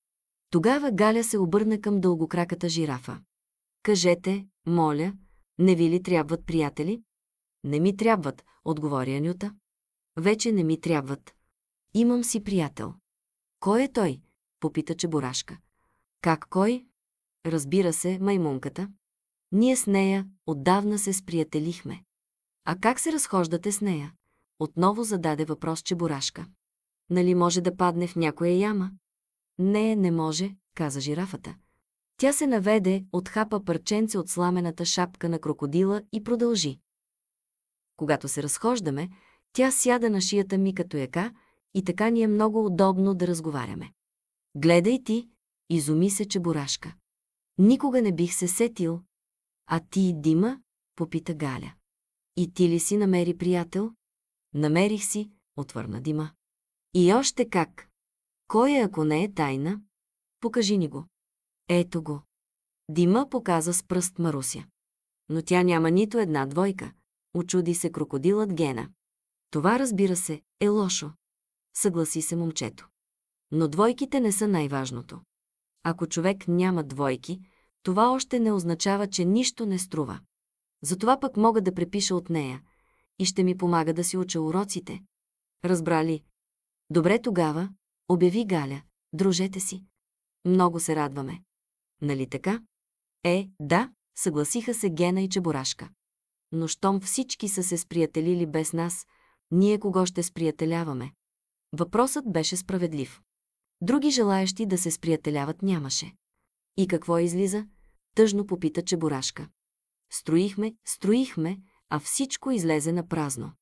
Тогава Галя се обърна към дългокраката жирафа. Кажете, моля, не ви ли трябват приятели? Не ми трябват, отговори Анюта. Вече не ми трябват. Имам си приятел. Кой е той? Попита Чебурашка. Как кой? Разбира се, маймунката. Ние с нея отдавна се сприятелихме. А как се разхождате с нея? Отново зададе въпрос Чебурашка. Нали може да падне в някоя яма? Не може, каза жирафата. Тя се наведе, отхапа парченце от сламената шапка на крокодила и продължи. Когато се разхождаме, тя сяда на шията ми като яка и така ни е много удобно да разговаряме. Гледай ти, изуми се Чебурашка. Никога не бих се сетил. А ти, Дима? Попита Галя. И ти ли си намери приятел? Намерих си, отвърна Дима. И още как? Кой е, ако не е тайна? Покажи ни го. Ето го. Дима показа с пръст Маруся. Но тя няма нито една двойка. Учуди се крокодилът Гена. Това, разбира се, е лошо. Съгласи се момчето. Но двойките не са най-важното. Ако човек няма двойки, това още не означава, че нищо не струва. Затова пък мога да препиша от нея и ще ми помага да си уча уроците. Разбрали? Добре тогава, обяви Галя, дружете си. Много се радваме. Нали така? Да, съгласиха се Гена и Чебурашка. Но щом всички са се сприятелили без нас, ние кого ще сприятеляваме? Въпросът беше справедлив. Други желаещи да се сприятеляват нямаше. И какво излиза? Тъжно попита Чебурашка. Строихме, а всичко излезе на празно.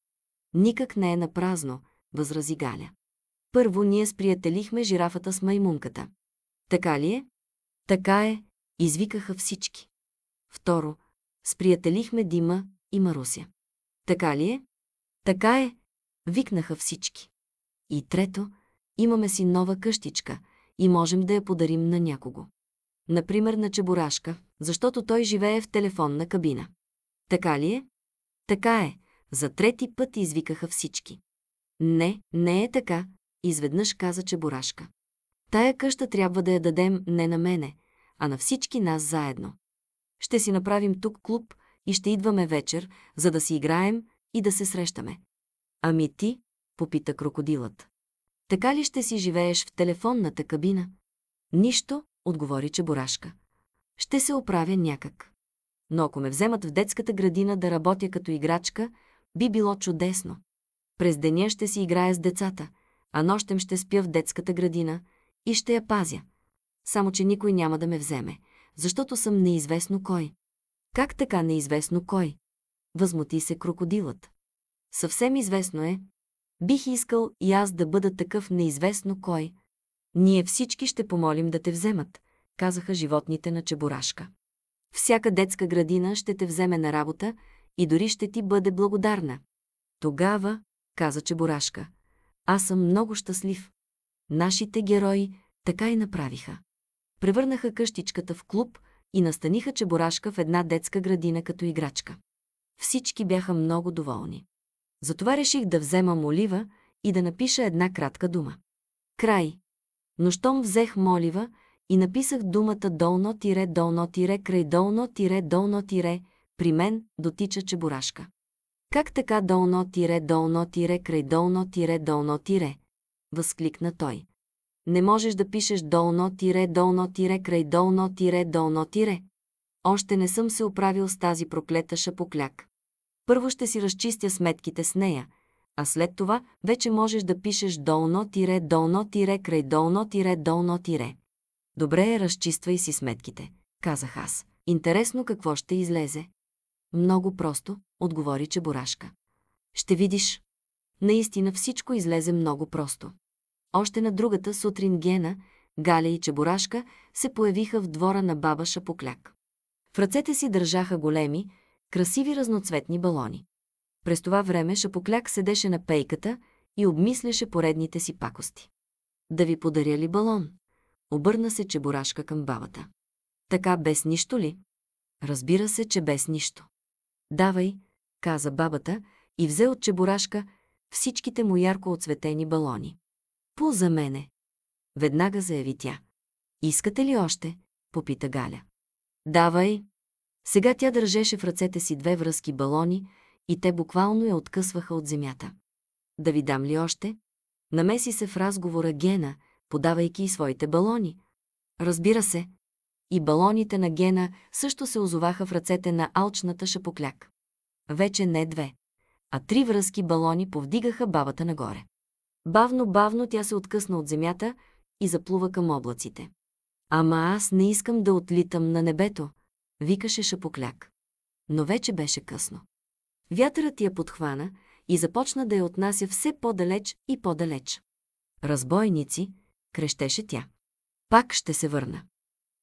Никак не е на празно, възрази Галя. Първо ние сприятелихме жирафата с маймунката. Така ли е? Така е, извикаха всички. Второ, сприятелихме Дима и Маруся. Така ли е? Така е, викнаха всички. И трето, имаме си нова къщичка и можем да я подарим на някого. Например на Чебурашка, защото той живее в телефонна кабина. Така ли е? Така е, за трети път извикаха всички. Не е така, изведнъж каза Чебурашка. Тая къща трябва да я дадем не на мене, а на всички нас заедно. Ще си направим тук клуб и ще идваме вечер, за да си играем и да се срещаме. Ами ти? Попита крокодилът. Така ли ще си живееш в телефонната кабина? Нищо, отговори Чебурашка. Ще се оправя някак. Но ако ме вземат в детската градина да работя като играчка, би било чудесно. През деня ще си играя с децата, а нощем ще спя в детската градина и ще я пазя. Само че никой няма да ме вземе, защото съм неизвестно кой. Как така неизвестно кой? Възмути се крокодилът. Съвсем известно е. Бих искал и аз да бъда такъв неизвестно кой. Ние всички ще помолим да те вземат, казаха животните на Чебурашка. Всяка детска градина ще те вземе на работа и дори ще ти бъде благодарна. Тогава, каза Чебурашка, аз съм много щастлив. Нашите герои така и направиха. Превърнаха къщичката в клуб и настаниха Чебурашка в една детска градина като играчка. Всички бяха много доволни. Затова реших да взема молива и да напиша една кратка дума. Край. Но щом взех молива и написах думата долно-край долно-долно, при мен дотича Чебурашка. Как така долно-край долно-долно? Възкликна той. Не можеш да пишеш долно-край долно-долно. Още не съм се оправил с тази проклета шапокляк. Първо ще си разчистя сметките с нея, а след това вече можеш да пишеш долно-край долно-долно. Добре, разчиствай си сметките, казах аз. Интересно какво ще излезе. Много просто, отговори Чебурашка. Ще видиш. Наистина всичко излезе много просто. Още на другата сутрин Гена, Галя и Чебурашка се появиха в двора на баба Шапокляк. В ръцете си държаха големи, красиви разноцветни балони. През това време Шапокляк седеше на пейката и обмисляше поредните си пакости. Да ви подаря ли балон? Обърна се Чебурашка към бабата. Така без нищо ли? Разбира се, че без нищо. Давай, каза бабата и взе от Чебурашка всичките му ярко оцветени балони. Пул за мене. Веднага заяви тя. Искате ли още? Попита Галя. Давай. Сега тя държеше в ръцете си две връзки балони и те буквално я откъсваха от земята. Да ви дам ли още? Намеси се в разговора Гена, подавайки и своите балони. Разбира се. И балоните на Гена също се озоваха в ръцете на алчната Шапокляк. Вече не две, а три връзки балони повдигаха бабата нагоре. Бавно тя се откъсна от земята и заплува към облаците. Ама аз не искам да отлитам на небето, викаше Шапокляк. Но вече беше късно. Вятърът я подхвана и започна да я отнася все по-далеч и по-далеч. Разбойници, крещеше тя. Пак ще се върна.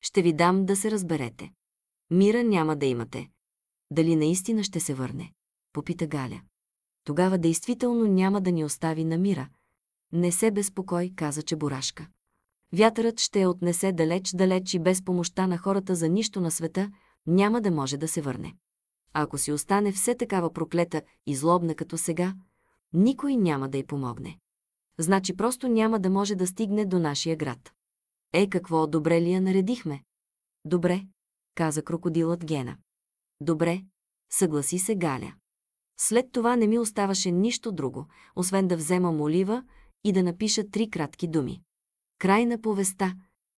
Ще ви дам да се разберете. Мира няма да имате. Дали наистина ще се върне? Попита Галя. Тогава действително няма да ни остави на мира. Не се безпокой, каза Чебурашка. Вятърът ще я отнесе далеч и без помощта на хората за нищо на света няма да може да се върне. А ако си остане все такава проклета и злобна като сега, никой няма да й помогне. Значи просто няма да може да стигне до нашия град. Какво добре ли я наредихме? Добре, каза крокодилът Гена. Добре, съгласи се Галя. След това не ми оставаше нищо друго, освен да взема молива и да напиша 3 кратки думи. Край на повестта,